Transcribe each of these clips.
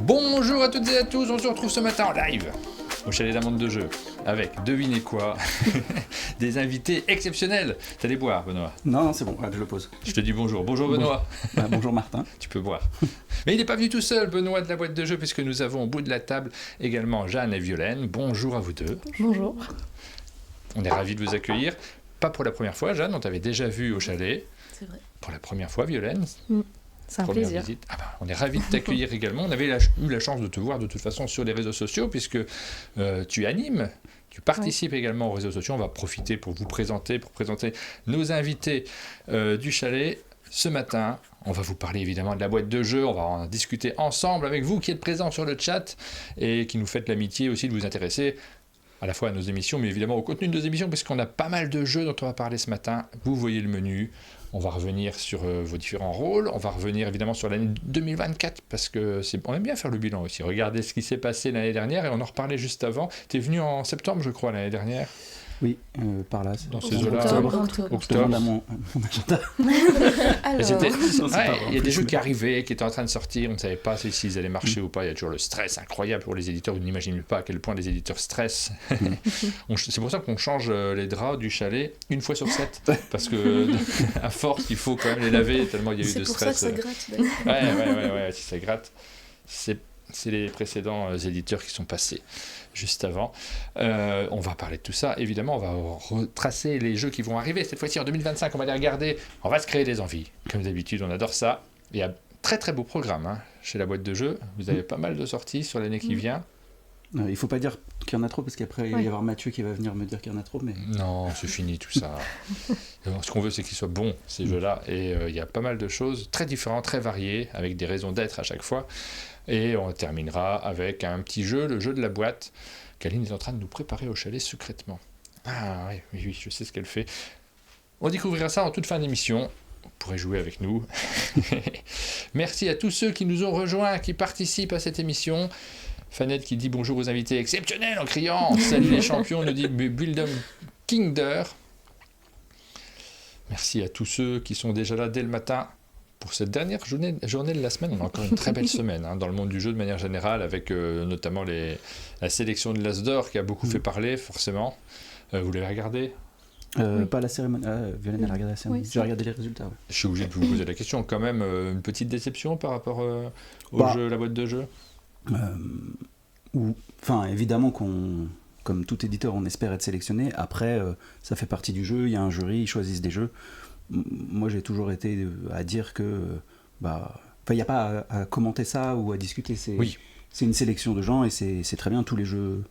Bonjour à toutes et à tous, on se retrouve ce matin en live au chalet d'un monde de jeu avec, devinez quoi, des invités exceptionnels. T'allais boire, Benoît? Non, c'est bon, je le pose. Je te dis bonjour. Bonjour Benoît. Bonjour Martin. Tu peux boire. Mais il n'est pas venu tout seul, Benoît de la boîte de jeu, puisque nous avons au bout de la table également Jeanne et Violaine. Bonjour à vous deux. Bonjour. On est ravis de vous accueillir. Pas pour la première fois, Jeanne, on t'avait déjà vu au chalet. C'est vrai. Pour la première fois, Violaine. C'est un Première plaisir. visite. Ah ben, on est ravis de t'accueillir également. On avait eu la chance de te voir de toute façon sur les réseaux sociaux, puisque tu animes, tu participes également aux réseaux sociaux. On va profiter pour vous présenter, nos invités du chalet. Ce matin, on va vous parler évidemment de la boîte de jeu. On va en discuter ensemble avec vous qui êtes présents sur le chat et qui nous faites l'amitié aussi de vous intéresser à la fois à nos émissions, mais évidemment au contenu de nos émissions, parce qu'on a pas mal de jeux dont on va parler ce matin. Vous voyez le menu. On va revenir sur vos différents rôles. On va revenir évidemment sur l'année 2024, parce que on aime bien faire le bilan aussi. Regardez ce qui s'est passé l'année dernière, et on en reparlait juste avant. Tu es venu en septembre, je crois, l'année dernière. Oui, par là. Dans ces eaux-là. Octobre. Je demande à mon agenda. Il y a des jeux qui arrivaient, qui étaient en train de sortir. On ne savait pas s'ils allaient marcher ou pas. Il y a toujours le stress incroyable pour les éditeurs. Vous n'imaginez pas à quel point les éditeurs stressent. C'est pour ça qu'on change les draps du chalet une fois sur 7. Parce que, à force, il faut quand même les laver tellement il y a eu de stress. C'est pour ça que ça gratte, d'ailleurs. Ouais, si ça gratte. C'est les précédents éditeurs qui sont passés juste avant. On va parler de tout ça. Évidemment, on va retracer les jeux qui vont arriver. Cette fois-ci, en 2025, on va les regarder. On va se créer des envies. Comme d'habitude, on adore ça. Il y a très très beau programme chez la boîte de jeux. Vous avez pas mal de sorties sur l'année qui vient. Il ne faut pas dire qu'il y en a trop, parce qu'après, il va y avoir Mathieu qui va venir me dire qu'il y en a trop. Mais... Non, c'est fini tout ça. Ce qu'on veut, c'est qu'ils soient bons, ces jeux-là. Et il y a pas mal de choses très différentes, très variées, avec des raisons d'être à chaque fois. Et on terminera avec un petit jeu, le jeu de la boîte, qu'Aline est en train de nous préparer au chalet secrètement. Ah oui, je sais ce qu'elle fait. On découvrira ça en toute fin d'émission. Vous pourrez jouer avec nous. Merci à tous ceux qui nous ont rejoints, qui participent à cette émission. Fanette qui dit bonjour aux invités exceptionnels en criant. Salut les champions, nous dit Buildum Kinder. Merci à tous ceux qui sont déjà là dès le matin. Pour cette dernière journée de la semaine, on a encore une très belle semaine dans le monde du jeu de manière générale, avec notamment la sélection de l'As d'Or qui a beaucoup fait parler, forcément. Vous l'avez regardé? Pas la cérémonie. Violaine, elle a regardé la cérémonie. J'ai regardé les résultats. Ouais. Je suis obligé de vous poser la question. Quand même, une petite déception par rapport au jeu, la boîte de jeu? Évidemment comme tout éditeur, on espère être sélectionné. Après, ça fait partie du jeu. Il y a un jury, ils choisissent des jeux. Moi, j'ai toujours été à dire que il n'y a pas à commenter ça ou à discuter. C'est une sélection de gens et c'est très bien. Tous les jeux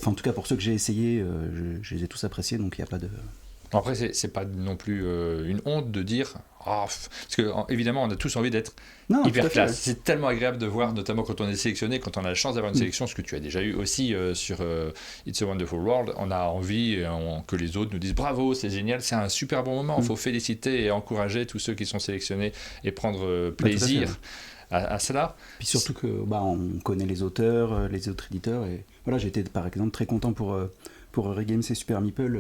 en tout cas pour ceux que j'ai essayé, je les ai tous appréciés, donc il n'y a pas de... Après, c'est pas non plus une honte de dire parce que évidemment on a tous envie d'être hyper classe. C'est tellement agréable de voir, notamment quand on est sélectionné, quand on a la chance d'avoir une sélection, ce que tu as déjà eu aussi sur It's a Wonderful World. On a envie que les autres nous disent bravo, c'est génial, c'est un super bon moment. Il faut féliciter et encourager tous ceux qui sont sélectionnés et prendre plaisir à cela. Puis surtout que on connaît les auteurs, les autres éditeurs, et voilà, j'étais par exemple très content pour Regames et Super Meeple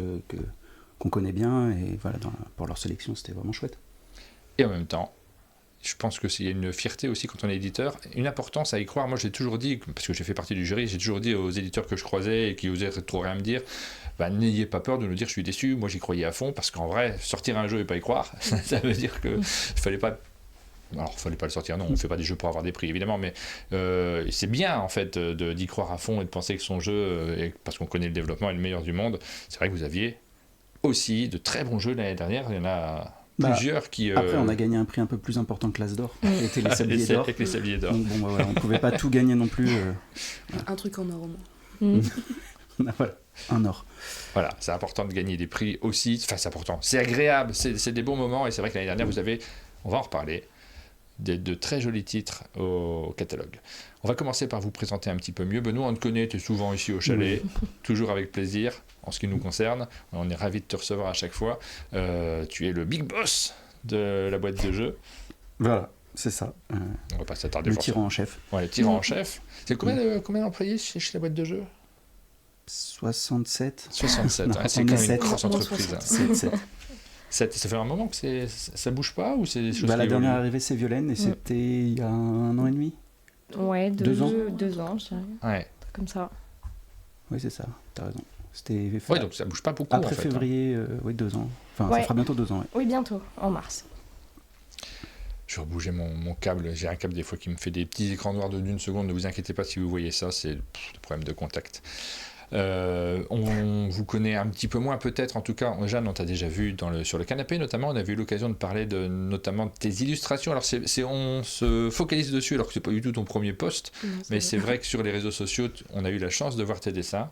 qu'on connaît bien, et voilà, pour leur sélection, c'était vraiment chouette. Et en même temps, je pense qu'il y a une fierté aussi quand on est éditeur, une importance à y croire. Moi, j'ai toujours dit, parce que j'ai fait partie du jury, j'ai toujours dit aux éditeurs que je croisais et qui osaient trop rien me dire, n'ayez pas peur de nous dire je suis déçu. Moi, j'y croyais à fond, parce qu'en vrai, sortir un jeu et pas y croire, ça veut dire qu'il fallait pas... Alors, il fallait pas le sortir, non, on fait pas des jeux pour avoir des prix, évidemment, mais c'est bien, en fait, d'y croire à fond et de penser que son jeu, parce qu'on connaît le développement, est le meilleur du monde. C'est vrai que vous aviez aussi de très bons jeux l'année dernière, il y en a plusieurs qui... Après, on a gagné un prix un peu plus important que l'As d'Or, qui était les Sabliers d'Or. Avec les Sabliers d'Or. Donc, voilà, on pouvait pas tout gagner non plus. Un truc en or au moins. Voilà, un or. Voilà, c'est important de gagner des prix aussi, enfin c'est important, c'est agréable, c'est des bons moments, et c'est vrai que l'année dernière, vous avez, on va en reparler, de très jolis titres au catalogue. On va commencer par vous présenter un petit peu mieux. Benoît, on te connaît, tu es souvent ici au chalet, toujours avec plaisir, en ce qui nous concerne. On est ravis de te recevoir à chaque fois. Tu es le big boss de la boîte de jeux. Voilà, c'est ça. On va pas s'attarder. Le tyran en chef. Ouais, le tyran en chef. C'est combien d'employés chez la boîte de jeux? 67. 67, Non, c'est quand même une 7. grosse entreprise. 7. Ça fait un moment que ça bouge pas, ou c'est des choses La qui dernière évoluent? arrivée, c'est Violaine, et c'était il y a 1 an et demi. Ouais, 2 ans. 2 ans, je dirais. Ouais. Comme ça. Oui, c'est ça, t'as raison. C'était Ouais, donc ça bouge pas beaucoup après en fait. février, oui, 2 ans. Enfin, Ouais. ça fera bientôt 2 ans. Ouais. Oui, bientôt, en mars. Je vais rebouger mon câble. J'ai un câble des fois qui me fait des petits écrans noirs de d'une seconde. Ne vous inquiétez pas si vous voyez ça, c'est le problème de contact. On vous connaît un petit peu moins peut-être, en tout cas Jeanne, on t'a déjà vu sur le canapé notamment, on a eu l'occasion de parler notamment de tes illustrations. Alors on se focalise dessus alors que c'est pas du tout ton premier poste, mais c'est vrai que sur les réseaux sociaux on a eu la chance de voir tes dessins.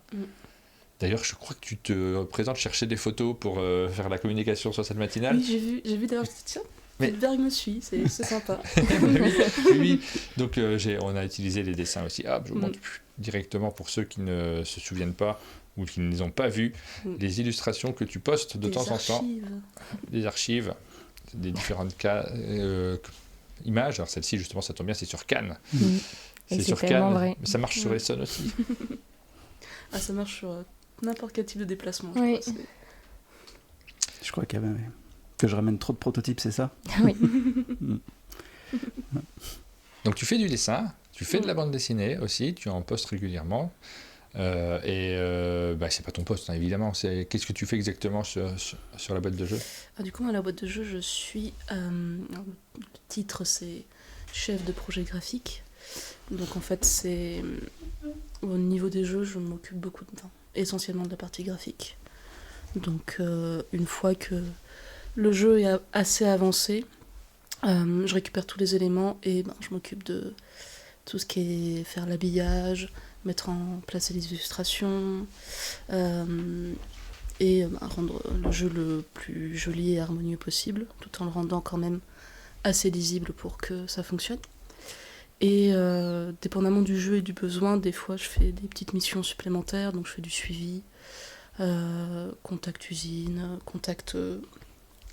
D'ailleurs je crois que tu te présentes chercher des photos pour faire la communication sur cette matinale. Oui, j'ai vu d'ailleurs, tiens, Berg me suit, c'est sympa. oui. Donc on a utilisé les dessins aussi. Je vous montre directement pour ceux qui ne se souviennent pas ou qui ne les ont pas vus, les illustrations que tu postes de temps en temps. Des archives, des différentes images. Alors celle-ci justement ça tombe bien, c'est sur Cannes. C'est sur Cannes, vrai. Mais ça marche sur Essonne aussi. Ça marche sur n'importe quel type de déplacement. Je crois que je ramène trop de prototypes, c'est ça? Oui. Donc tu fais du dessin, tu fais de la bande dessinée aussi, tu en postes régulièrement. C'est pas ton poste, hein, évidemment. Qu'est-ce que tu fais exactement sur la boîte de jeu? Du coup, à la boîte de jeu, je suis... le titre, c'est chef de projet graphique. Donc en fait, c'est... Au niveau des jeux, je m'occupe essentiellement de la partie graphique. Donc une fois que le jeu est assez avancé, je récupère tous les éléments et je m'occupe de tout ce qui est faire l'habillage, mettre en place les illustrations et rendre le jeu le plus joli et harmonieux possible, tout en le rendant quand même assez lisible pour que ça fonctionne. Et dépendamment du jeu et du besoin, des fois je fais des petites missions supplémentaires, donc je fais du suivi, contact usine, contact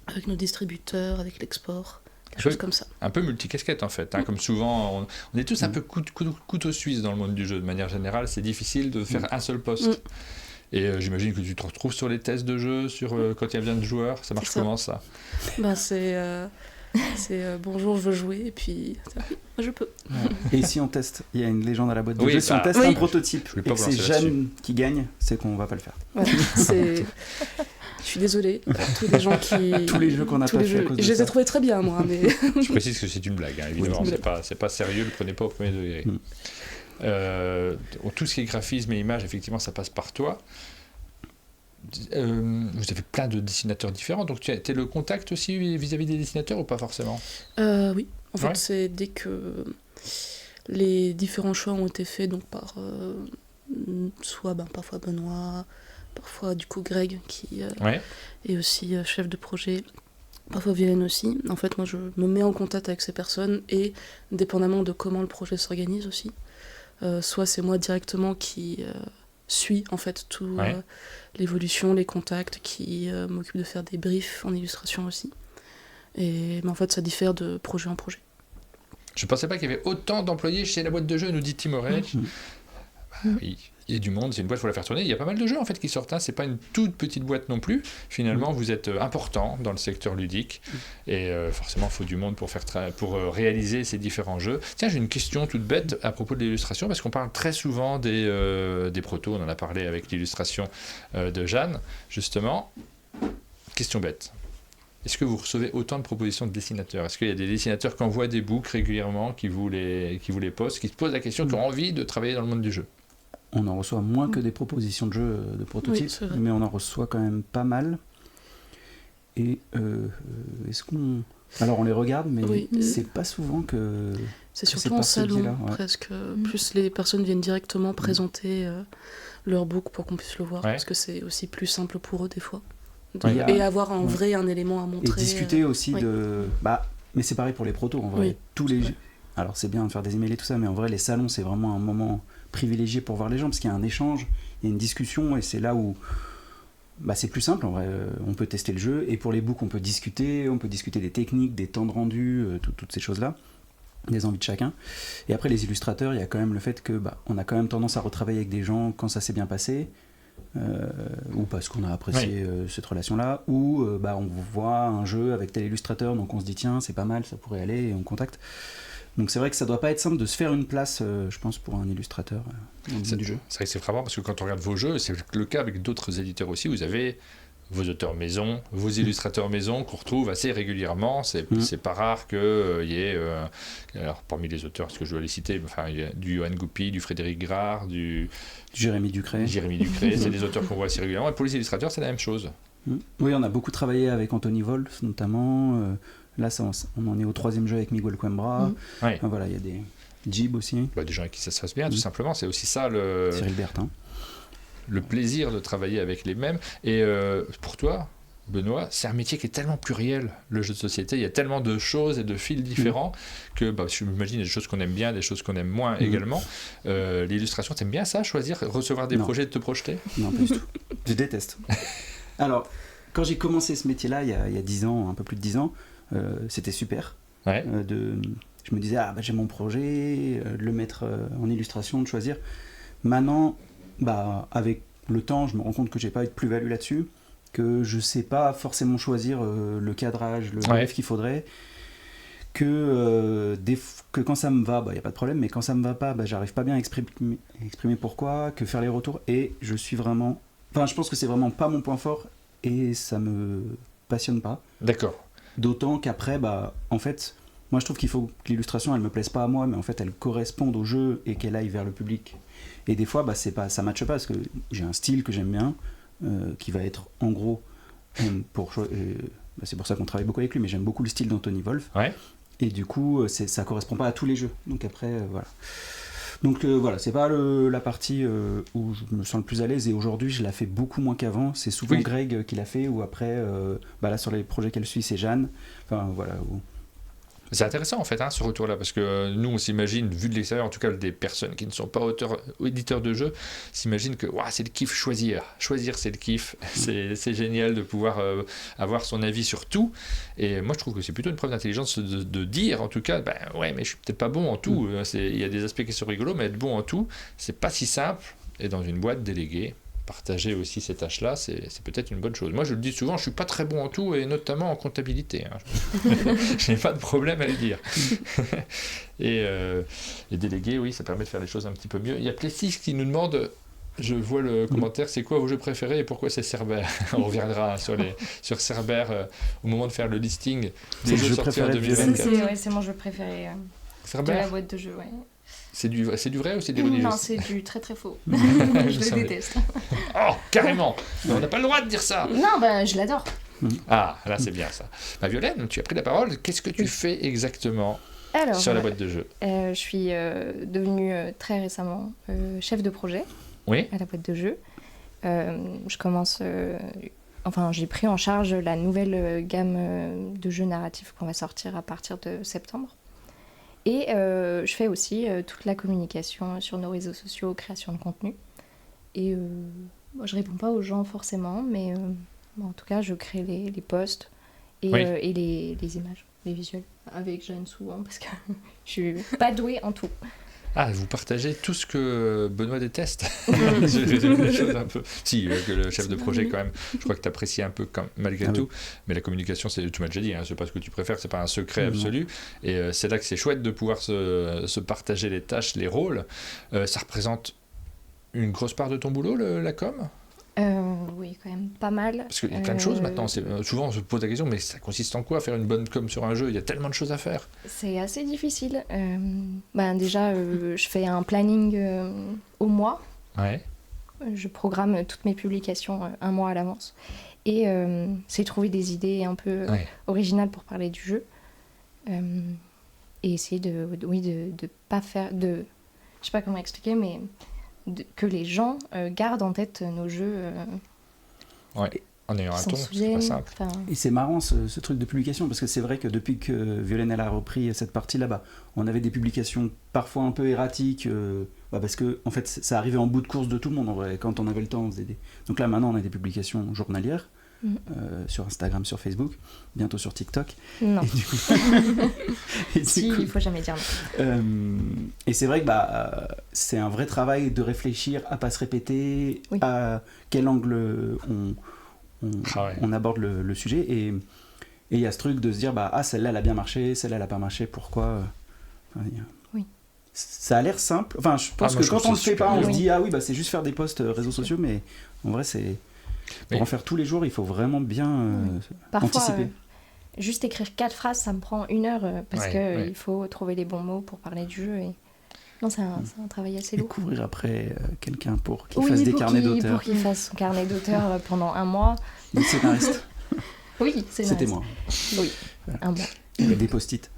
avec nos distributeurs, avec l'export, des choses comme ça. Un peu multicasquette en fait, hein, comme souvent, on est tous un peu couteau suisse dans le monde du jeu de manière générale, c'est difficile de faire un seul poste. Et j'imagine que tu te retrouves sur les tests de jeu, quand il y a bien de joueurs, ça marche comment ça? C'est bonjour, je veux jouer, et puis je peux. Et si on teste, il y a une légende à la boîte de jeu, si on teste un prototype et que c'est Jeanne qui gagne, c'est qu'on va pas le faire. Je suis désolée, tous les gens qui... tous les jeux qu'on a pas fait à cause de ça. Je les ai trouvés très bien, moi. Mais... Je précise que c'est une blague, hein, évidemment, c'est pas sérieux, ne le prenez pas au premier degré. Tout ce qui est graphisme et images, effectivement, ça passe par toi. Vous avez plein de dessinateurs différents, donc tu es le contact aussi vis-à-vis des dessinateurs ou pas forcément? Oui, en fait c'est dès que les différents choix ont été faits donc par soit parfois Benoît, parfois du coup Greg qui est aussi chef de projet, parfois Violaine aussi. En fait moi je me mets en contact avec ces personnes et dépendamment de comment le projet s'organise aussi, soit c'est moi directement qui suis en fait tout l'évolution, les contacts, qui m'occupe de faire des briefs en illustration aussi. Mais en fait ça diffère de projet en projet. Je pensais pas qu'il y avait autant d'employés chez la boîte de jeux, nous dit Tim Oreille. Oui, il y a du monde, c'est une boîte, il faut la faire tourner. Il y a pas mal de jeux en fait qui sortent, hein. C'est pas une toute petite boîte non plus. Finalement, vous êtes important dans le secteur ludique et forcément, il faut du monde pour réaliser ces différents jeux. Tiens, j'ai une question toute bête à propos de l'illustration parce qu'on parle très souvent des protos. On en a parlé avec l'illustration de Jeanne, justement. Question bête. Est-ce que vous recevez autant de propositions de dessinateurs? Est-ce qu'il y a des dessinateurs qui envoient des books régulièrement, qui vous les postent, qui se posent la question, qui ont envie de travailler dans le monde du jeu? On en reçoit moins que des propositions de jeux, de prototypes, mais on en reçoit quand même pas mal. Et est-ce qu'on... Alors on les regarde, mais c'est pas souvent que... C'est surtout en salon, presque. Plus les personnes viennent directement présenter leur book pour qu'on puisse le voir, parce que c'est aussi plus simple pour eux des fois. Et avoir en vrai un élément à montrer. Et discuter aussi de... mais c'est pareil pour les protos, en vrai. Tous les... Alors c'est bien de faire des emails et tout ça, mais en vrai les salons c'est vraiment un moment privilégié pour voir les gens, parce qu'il y a un échange, il y a une discussion, et c'est là où c'est plus simple en vrai. On peut tester le jeu, et pour les books on peut discuter des techniques, des temps de rendu, toutes ces choses-là, des envies de chacun. Et après les illustrateurs, il y a quand même le fait que on a quand même tendance à retravailler avec des gens quand ça s'est bien passé, ou parce qu'on a apprécié cette relation-là, ou on voit un jeu avec tel illustrateur, donc on se dit tiens c'est pas mal, ça pourrait aller, et on contacte. Donc c'est vrai que ça doit pas être simple de se faire une place, je pense, pour un illustrateur dans le monde du jeu. C'est vrai que c'est frappant parce que quand on regarde vos jeux, c'est le cas avec d'autres éditeurs aussi, vous avez vos auteurs maison, vos illustrateurs maison qu'on retrouve assez régulièrement. C'est pas rare qu'il y ait, alors parmi les auteurs, ce que je dois les citer, enfin, il y a du Johan Goupy, du Frédéric Grard, du Jérémy Ducré. C'est des auteurs qu'on voit assez régulièrement. Et pour les illustrateurs, c'est la même chose. Oui, on a beaucoup travaillé avec Anthony Wolf, notamment. Là, on en est au 3e jeu avec Miguel Coimbra. Ouais. Voilà, il y a des Jib aussi. Des gens avec qui ça se passe bien, tout simplement. C'est aussi ça Cyril Bertin. Le plaisir de travailler avec les mêmes. Et pour toi, Benoît, c'est un métier qui est tellement pluriel, le jeu de société. Il y a tellement de choses et de fils différents que je m'imagine des choses qu'on aime bien, des choses qu'on aime moins également. L'illustration, t'aimes bien ça, choisir, recevoir des projets, de te projeter? Non, pas du tout. Je déteste. Alors, quand j'ai commencé ce métier-là, il y a 10 ans, un peu plus de 10 ans, c'était super. Ouais. Je me disais, j'ai mon projet, de le mettre en illustration, de choisir. Maintenant, avec le temps, je me rends compte que j'ai pas eu de plus-value là-dessus, que je sais pas forcément choisir le cadrage, le rêve qu'il faudrait, que quand ça me va, y a pas de problème, mais quand ça me va pas, j'arrive pas bien à exprimer pourquoi, que faire les retours, et je suis vraiment... Enfin, je pense que c'est vraiment pas mon point fort, et ça me passionne pas. D'accord. D'autant qu'après, en fait... Moi, je trouve qu'il faut que l'illustration, elle me plaise pas à moi, mais en fait, elle corresponde au jeu et qu'elle aille vers le public. Et des fois, ça matche pas parce que j'ai un style que j'aime bien, qui va être en gros c'est pour ça qu'on travaille beaucoup avec lui, mais j'aime beaucoup le style d'Anthony Wolf. Ouais. Et du coup, ça correspond pas à tous les jeux. Donc après, voilà. Donc voilà, c'est pas la partie où je me sens le plus à l'aise. Et aujourd'hui, je la fais beaucoup moins qu'avant. C'est souvent Greg qui l'a fait, ou après, là sur les projets qu'elle suit, c'est Jeanne. Enfin voilà. C'est intéressant en fait ce retour-là, parce que nous on s'imagine, vu de l'extérieur, en tout cas des personnes qui ne sont pas auteurs ou éditeurs de jeux, s'imaginent que c'est le kiff choisir c'est le kiff, c'est génial de pouvoir avoir son avis sur tout. Et moi je trouve que c'est plutôt une preuve d'intelligence de dire en tout cas, mais je suis peut-être pas bon en tout, il y a des aspects qui sont rigolos, mais être bon en tout, c'est pas si simple. Et dans une boîte déléguée, partager aussi ces tâches-là, c'est peut-être une bonne chose. Moi, je le dis souvent, je suis pas très bon en tout, et notamment en comptabilité. Je n'ai pas de problème à le dire. Et déléguer, oui, ça permet de faire les choses un petit peu mieux. Il y a Plessis qui nous demande, je vois le commentaire, c'est quoi vos jeux préférés et pourquoi c'est Cerbère? On reviendra sur Cerbère au moment de faire le listing des jeux sortis en 2024. C'est mon jeu préféré Cerbère. De la boîte de jeux, ouais. C'est du vrai ou c'est d'ironie? Non, c'est du très très faux. Je le déteste. Oh, carrément. On n'a pas le droit de dire ça. Non, je l'adore. Ah, là c'est bien ça. Violaine, tu as pris la parole. Qu'est-ce que tu fais exactement sur la boîte de jeu? Je suis devenue très récemment chef de projet à la boîte de jeu. Je commence... j'ai pris en charge la nouvelle gamme de jeux narratifs qu'on va sortir à partir de septembre. Et je fais aussi toute la communication sur nos réseaux sociaux, création de contenu. Et je réponds pas aux gens forcément, mais en tout cas, je crée les posts et les images, les visuels, avec Jeanne souvent, parce que je suis pas douée en tout. Ah, vous partagez tout ce que Benoît déteste. Je résume les choses un peu. Si, que le chef de projet, quand même, je crois que tu apprécies un peu malgré tout. Mais la communication, tu m'as déjà dit, c'est pas ce que tu préfères, c'est pas un secret absolu. Et c'est là que c'est chouette de pouvoir se partager les tâches, les rôles. Ça représente une grosse part de ton boulot, la com? Oui, quand même, pas mal. Parce qu'il y a plein de choses maintenant. Souvent, on se pose la question, mais ça consiste en quoi faire une bonne com sur un jeu? Il y a tellement de choses à faire. C'est assez difficile. Déjà, je fais un planning au mois. Ouais. Je programme toutes mes publications un mois à l'avance. Et c'est trouver des idées un peu originales pour parler du jeu. Et essayer de pas faire... Je sais pas comment expliquer, mais... que les gens gardent en tête nos jeux. En ayant un ton, c'est pas simple. Et c'est marrant ce truc de publication, parce que c'est vrai que depuis que Violaine elle a repris cette partie-là, on avait des publications parfois un peu erratiques, parce que en fait ça arrivait en bout de course de tout le monde en vrai. Quand on avait le temps, on faisait Donc là maintenant on a des publications journalières. Sur Instagram, sur Facebook, bientôt sur TikTok. Non. Il faut jamais dire non. Et c'est vrai que c'est un vrai travail de réfléchir à pas se répéter, à quel angle on aborde le sujet. Et il y a ce truc de se dire celle-là elle a bien marché, celle-là elle a pas marché, pourquoi Oui. Ça a l'air simple. Enfin, je pense que quand on le fait pas, on se dit ah oui, bah c'est juste faire des posts réseaux sociaux, mais en vrai, c'est pour en faire tous les jours, il faut vraiment bien anticiper. Juste écrire 4 phrases, ça me prend 1 heure parce que il faut trouver les bons mots pour parler du jeu. Non, c'est un travail assez lourd. Découvrir après quelqu'un pour qu'il fasse des carnets d'auteur. Pour qu'il fasse son carnet d'auteur pendant 1 mois. Le scénariste. Oui, c'était moi. Oui, 1 mois. Il y a des post-it.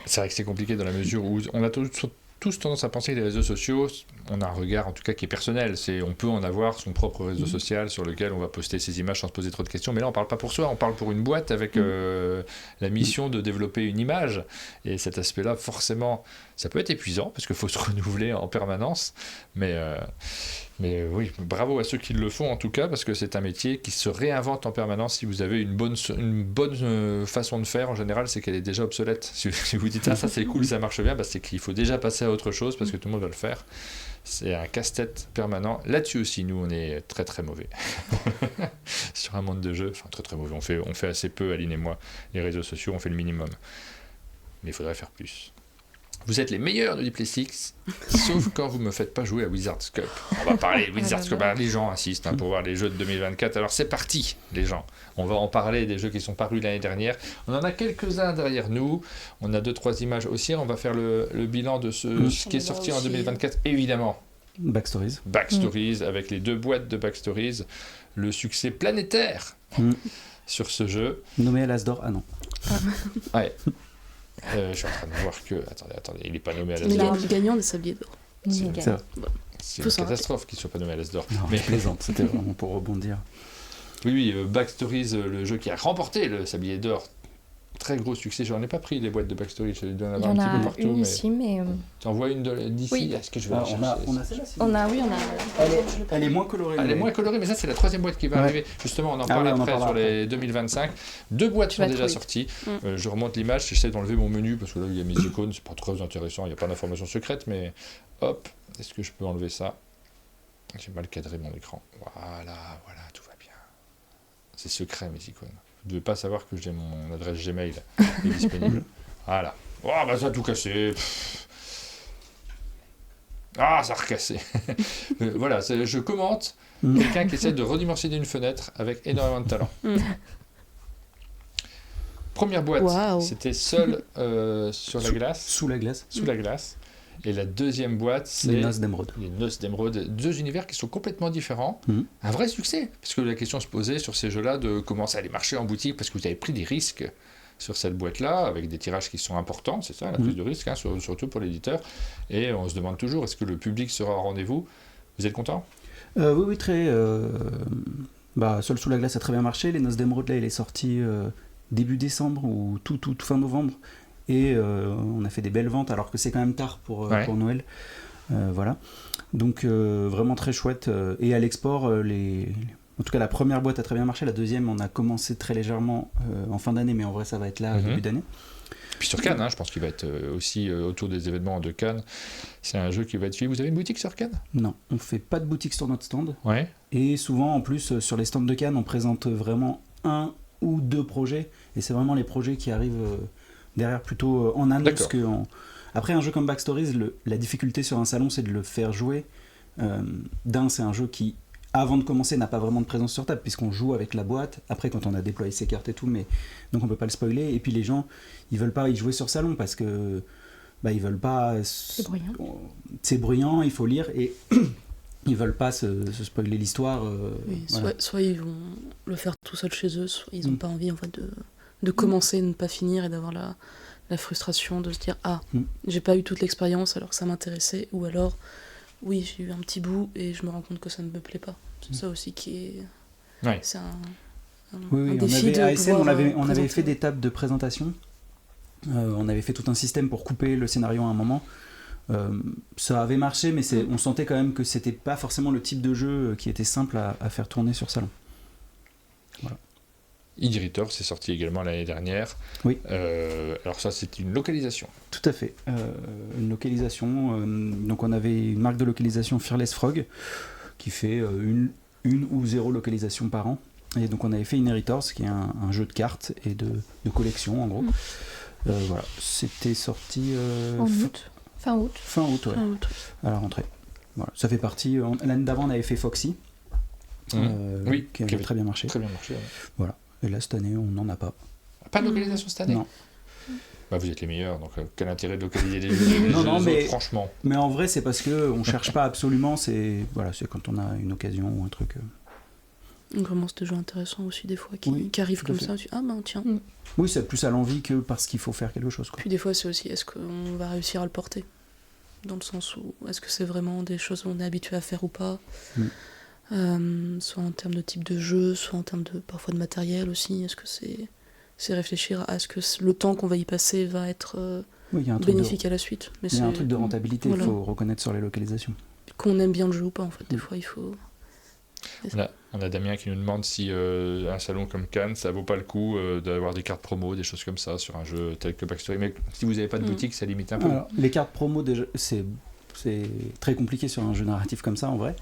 C'est vrai que c'est compliqué dans la mesure où on a tous tendance à penser que les réseaux sociaux, on a un regard en tout cas qui est personnel. On peut en avoir son propre réseau social sur lequel on va poster ses images sans se poser trop de questions. Mais là, on ne parle pas pour soi, on parle pour une boîte avec la mission de développer une image. Et cet aspect-là, forcément, ça peut être épuisant parce qu'il faut se renouveler en permanence. Mais oui, bravo à ceux qui le font en tout cas, parce que c'est un métier qui se réinvente en permanence. Si vous avez une bonne façon de faire, en général, c'est qu'elle est déjà obsolète. Si vous dites ça c'est cool, ça marche bien, c'est qu'il faut déjà passer à autre chose parce que tout le monde va le faire. C'est un casse-tête permanent. Là-dessus aussi, nous, on est très très mauvais. Sur un monde de jeu, enfin très très mauvais. On fait assez peu, Aline et moi, les réseaux sociaux, on fait le minimum. Mais il faudrait faire plus. Vous êtes les meilleurs de Diplexix, sauf quand vous ne me faites pas jouer à Wizard's Cup. On va parler de Wizard's Cup. Les gens insistent pour voir les jeux de 2024. Alors c'est parti, les gens. On va en parler des jeux qui sont parus l'année dernière. On en a quelques-uns derrière nous. On a 2-3 images aussi. On va faire le bilan de ce qui est sorti en 2024, évidemment. Backstories. Backstories, avec les 2 boîtes de Backstories. Le succès planétaire sur ce jeu. Nommé à l'As d'Or, non. Ouais. Je suis en train de voir que... Attendez, il n'est pas nommé à l'As d'Or. Il est gagnant des Sabliers d'Or. C'est une catastrophe qu'il ne soit pas nommé à l'As d'Or. Mais je plaisante, c'était vraiment pour rebondir. Oui, Backstories, le jeu qui a remporté le Sablier d'Or. Très gros succès. J'en ai pas pris les boîtes de Backstories. Il y en a un petit peu partout. Une ici, mais... Tu en vois une d'ici. Oui. Est-ce que je vais la chercher? On a celle-là. On a. Elle est moins colorée. Elle est moins colorée, mais ça, c'est la 3e boîte qui va arriver. Justement, on en parle après sur les 2025. 2 boîtes sont déjà sorties. Je remonte l'image. J'essaie d'enlever mon menu parce que là, il y a mes icônes. C'est pas très intéressant. Il n'y a pas d'informations secrètes, mais hop. Est-ce que je peux enlever ça? J'ai mal cadré mon écran. Voilà, tout va bien. C'est secret, mes icônes. Vous ne devez pas savoir que j'ai mon adresse Gmail est disponible. Voilà. Oh, ça a tout cassé. Ah, ça a recassé. Voilà, je commente quelqu'un qui essaie de redimensionner une fenêtre avec énormément de talent. Première boîte, c'était Seul sur la glace. Sous la glace. Sous la glace. Et la 2e boîte, c'est Les Noces d'Émeraude. Les Noces d'Émeraude, 2 univers qui sont complètement différents. Un vrai succès, parce que la question se posait sur ces jeux-là de comment ça allait marcher en boutique, parce que vous avez pris des risques sur cette boîte-là, avec des tirages qui sont importants, c'est ça, la prise de risque, surtout pour l'éditeur. Et on se demande toujours, est-ce que le public sera au rendez-vous? Vous êtes content? Oui, très. Seul sous la glace a très bien marché. Les Noces d'Émeraude, là, il est sorti début décembre ou tout fin novembre. Et on a fait des belles ventes alors que c'est quand même tard pour Noël. Voilà. Donc vraiment très chouette. Et à l'export, en tout cas la première boîte a très bien marché. La 2e, on a commencé très légèrement en fin d'année, mais en vrai ça va être là début d'année. Puis sur Cannes, je pense qu'il va être aussi autour des événements de Cannes. C'est un jeu qui va être suivi. Vous avez une boutique sur Cannes? Non, on ne fait pas de boutique sur notre stand. Ouais. Et souvent en plus sur les stands de Cannes, on présente vraiment 1 ou 2 projets. Et c'est vraiment les projets qui arrivent... derrière plutôt en annonce. Parce que après un jeu comme Backstories, la difficulté sur un salon c'est de le faire jouer. C'est un jeu qui avant de commencer n'a pas vraiment de présence sur table puisqu'on joue avec la boîte après quand on a déployé ses cartes et tout, mais donc on peut pas le spoiler. Et puis les gens ils veulent pas y jouer sur salon parce que ils veulent pas, c'est bruyant, il faut lire et ils veulent pas se spoiler l'histoire. Soit ils vont le faire tout seul chez eux, soit ils ont pas envie en fait de commencer et de ne pas finir et d'avoir la frustration de se dire j'ai pas eu toute l'expérience alors que ça m'intéressait, ou alors oui j'ai eu un petit bout et je me rends compte que ça ne me plaît pas. C'est ça aussi qui est c'est un défi de ASM, on avait fait des tables de présentation, on avait fait tout un système pour couper le scénario à un moment. Ça avait marché, mais on sentait quand même que c'était pas forcément le type de jeu qui était simple à faire tourner sur salon. Voilà. Idiritor, c'est sorti également l'année dernière. Oui. Alors ça, c'est une localisation. Tout à fait. Une localisation. Donc on avait une marque de localisation Fearless Frog qui fait une ou 0 localisation par an. Et donc on avait fait Inheritors, qui est un jeu de cartes et de collection en gros. Voilà, c'était sorti en août. Fin août. Fin août, ouais. À la rentrée. Voilà. Ça fait partie. L'année d'avant, on avait fait Foxy, qui avait très bien marché. Très bien marché. Ouais. Voilà. Et là, cette année, on n'en a pas. Pas de localisation cette année? Non. Bah, vous êtes les meilleurs, donc quel intérêt de localiser les jeux autres, franchement. Mais en vrai, c'est parce qu'on cherche pas absolument. C'est quand on a une occasion ou un truc. Vraiment, c'est des jeux intéressants aussi, des fois, qui arrivent comme ça. Tu dis, ah ben tiens. Oui, c'est plus à l'envie que parce qu'il faut faire quelque chose, quoi. Puis des fois, c'est aussi, est-ce qu'on va réussir à le porter? Dans le sens où, est-ce que c'est vraiment des choses qu'on est habitué à faire ou pas? Soit en termes de type de jeu, soit en termes parfois de matériel aussi. Est-ce que c'est réfléchir à ce que le temps qu'on va y passer va être bénéfique à la suite? Mais il y a un truc de rentabilité, il faut reconnaître sur les localisations. Qu'on aime bien le jeu ou pas, en fait. Des fois, il faut... On a Damien qui nous demande si un salon comme Cannes, ça vaut pas le coup d'avoir des cartes promo, des choses comme ça sur un jeu tel que Backstory. Mais si vous n'avez pas de boutique, ça limite un peu. Alors, les cartes promo, déjà, c'est très compliqué sur un jeu narratif comme ça, en vrai.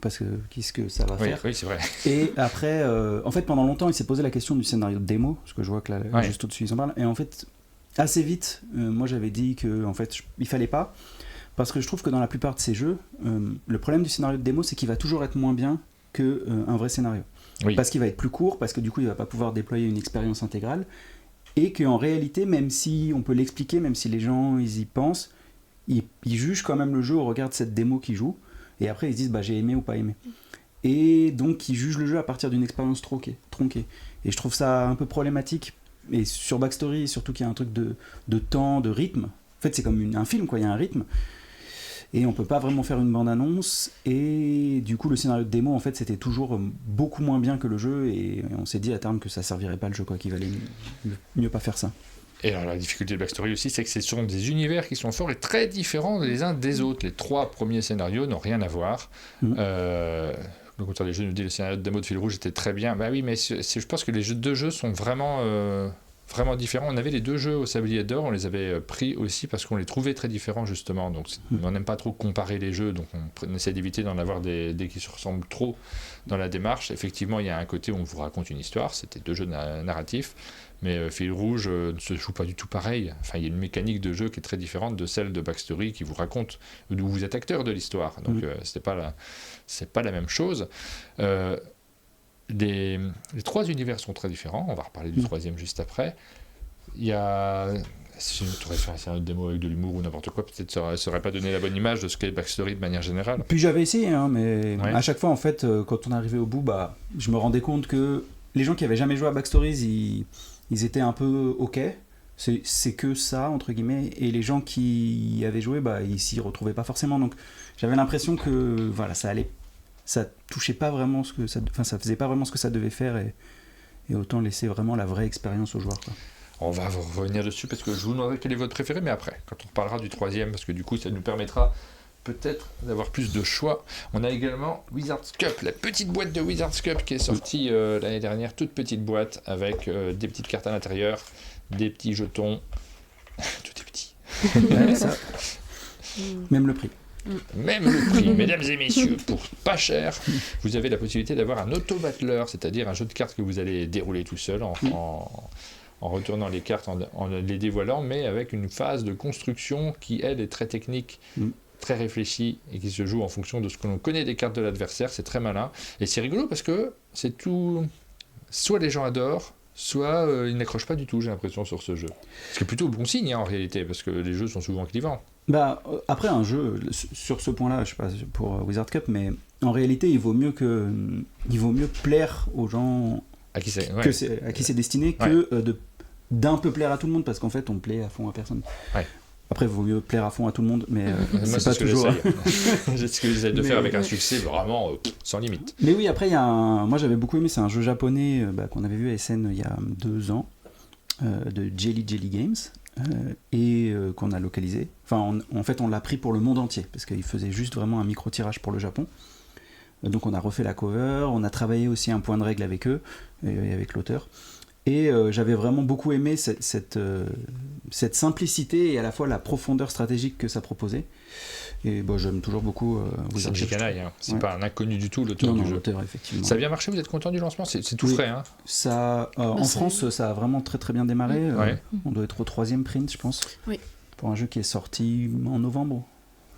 Parce que qu'est-ce que ça va faire? Oui, c'est vrai. Et après, en fait, pendant longtemps, il s'est posé la question du scénario de démo, parce que je vois que là, juste au-dessus, ils en parlent. Et en fait, assez vite, moi, j'avais dit que, en fait, il fallait pas. Parce que je trouve que dans la plupart de ces jeux, le problème du scénario de démo, c'est qu'il va toujours être moins bien qu'un vrai scénario. Oui. Parce qu'il va être plus court, parce que du coup, il va pas pouvoir déployer une expérience intégrale. Et qu'en réalité, même si on peut l'expliquer, même si les gens ils y pensent, ils jugent quand même le jeu au regard de cette démo qu'ils jouent. Et après, ils se disent, j'ai aimé ou pas aimé. Et donc, ils jugent le jeu à partir d'une expérience tronquée. Et je trouve ça un peu problématique. Et sur Backstory, surtout qu'il y a un truc de temps, de rythme. En fait, c'est comme un film, quoi. Il y a un rythme. Et on peut pas vraiment faire une bande-annonce. Et du coup, le scénario de démo, en fait, c'était toujours beaucoup moins bien que le jeu. Et on s'est dit à terme que ça servirait pas le jeu, quoi. Qu'il valait mieux pas faire ça. Et alors la difficulté de Backstory aussi, c'est que ce sont des univers qui sont forts et très différents les uns des autres. Les 3 premiers scénarios n'ont rien à voir. Le compteur des jeux nous dit le scénario de démo de Fil Rouge était très bien. Bah oui, mais je pense que les 2 jeux sont vraiment différents. On avait les 2 jeux au Sablier d'Or, on les avait pris aussi parce qu'on les trouvait très différents justement. Donc on n'aime pas trop comparer les jeux, donc on essaie d'éviter d'en avoir des qui se ressemblent trop dans la démarche. Effectivement, il y a un côté où on vous raconte une histoire, c'était 2 jeux narratifs. Mais Fil Rouge ne se joue pas du tout pareil. Enfin, il y a une mécanique de jeu qui est très différente de celle de Backstory qui vous raconte d'où vous êtes acteur de l'histoire. Donc, c'est pas la même chose. Les 3 univers sont très différents. On va reparler du 3e juste après. Il y a... Si je pourrais faire un scénario de démo avec de l'humour ou n'importe quoi, peut-être ça n'aurait pas donné la bonne image de ce qu'est Backstory de manière générale. Puis j'avais essayé, mais à chaque fois, en fait, quand on arrivait au bout, je me rendais compte que les gens qui avaient jamais joué à Backstories, ils étaient un peu OK, c'est que ça, entre guillemets, et les gens qui avaient joué, ils s'y retrouvaient pas forcément. Donc j'avais l'impression que ça touchait pas vraiment ça faisait pas vraiment ce que ça devait faire, et autant laisser vraiment la vraie expérience aux joueurs, quoi. On va revenir dessus parce que je vous demanderai quel est votre préféré, mais après, quand on parlera du 3e, parce que du coup ça nous permettra peut-être d'avoir plus de choix. On a également Wizard's Cup, la petite boîte de Wizard's Cup qui est sortie l'année dernière, toute petite boîte avec des petites cartes à l'intérieur, des petits jetons, tout est petit. Ça. Même le prix. Même le prix, mesdames et messieurs, pour pas cher, vous avez la possibilité d'avoir un auto-battler, c'est-à-dire un jeu de cartes que vous allez dérouler tout seul en retournant les cartes, en les dévoilant, mais avec une phase de construction qui, elle, est très technique, très réfléchie, et qui se joue en fonction de ce que l'on connaît des cartes de l'adversaire. C'est très malin. Et c'est rigolo parce que c'est tout... Soit les gens adorent, soit ils n'accrochent pas du tout, j'ai l'impression, sur ce jeu. Ce qui est plutôt bon signe, en réalité, parce que les jeux sont souvent clivants. Après, un jeu, sur ce point-là, je sais pas pour Wizard Cup, mais en réalité, il vaut mieux plaire aux gens à qui c'est destiné que d'un peu plaire à tout le monde, parce qu'en fait on plaît à fond à personne. Après il vaut mieux plaire à fond à tout le monde, mais c'est pas toujours c'est ce que j'essaie de faire avec un succès vraiment sans limite. Mais oui, après moi j'avais beaucoup aimé, c'est un jeu japonais qu'on avait vu à SN il y a 2 ans, de Jelly Games, et qu'on a localisé. Enfin en fait on l'a pris pour le monde entier, parce qu'il faisait juste vraiment un micro tirage pour le Japon. Donc on a refait la cover, on a travaillé aussi un point de règle avec eux et avec l'auteur. Et j'avais vraiment beaucoup aimé cette simplicité et à la fois la profondeur stratégique que ça proposait. Et j'aime toujours beaucoup Serge Canaille, hein. C'est pas un inconnu du tout, l'auteur du jeu. L'auteur, effectivement. Ça a bien marché, vous êtes content du lancement? C'est tout frais. Hein. Ça, en France, ça a vraiment très très bien démarré. On doit être au 3e print, je pense. Oui. Pour un jeu qui est sorti en novembre.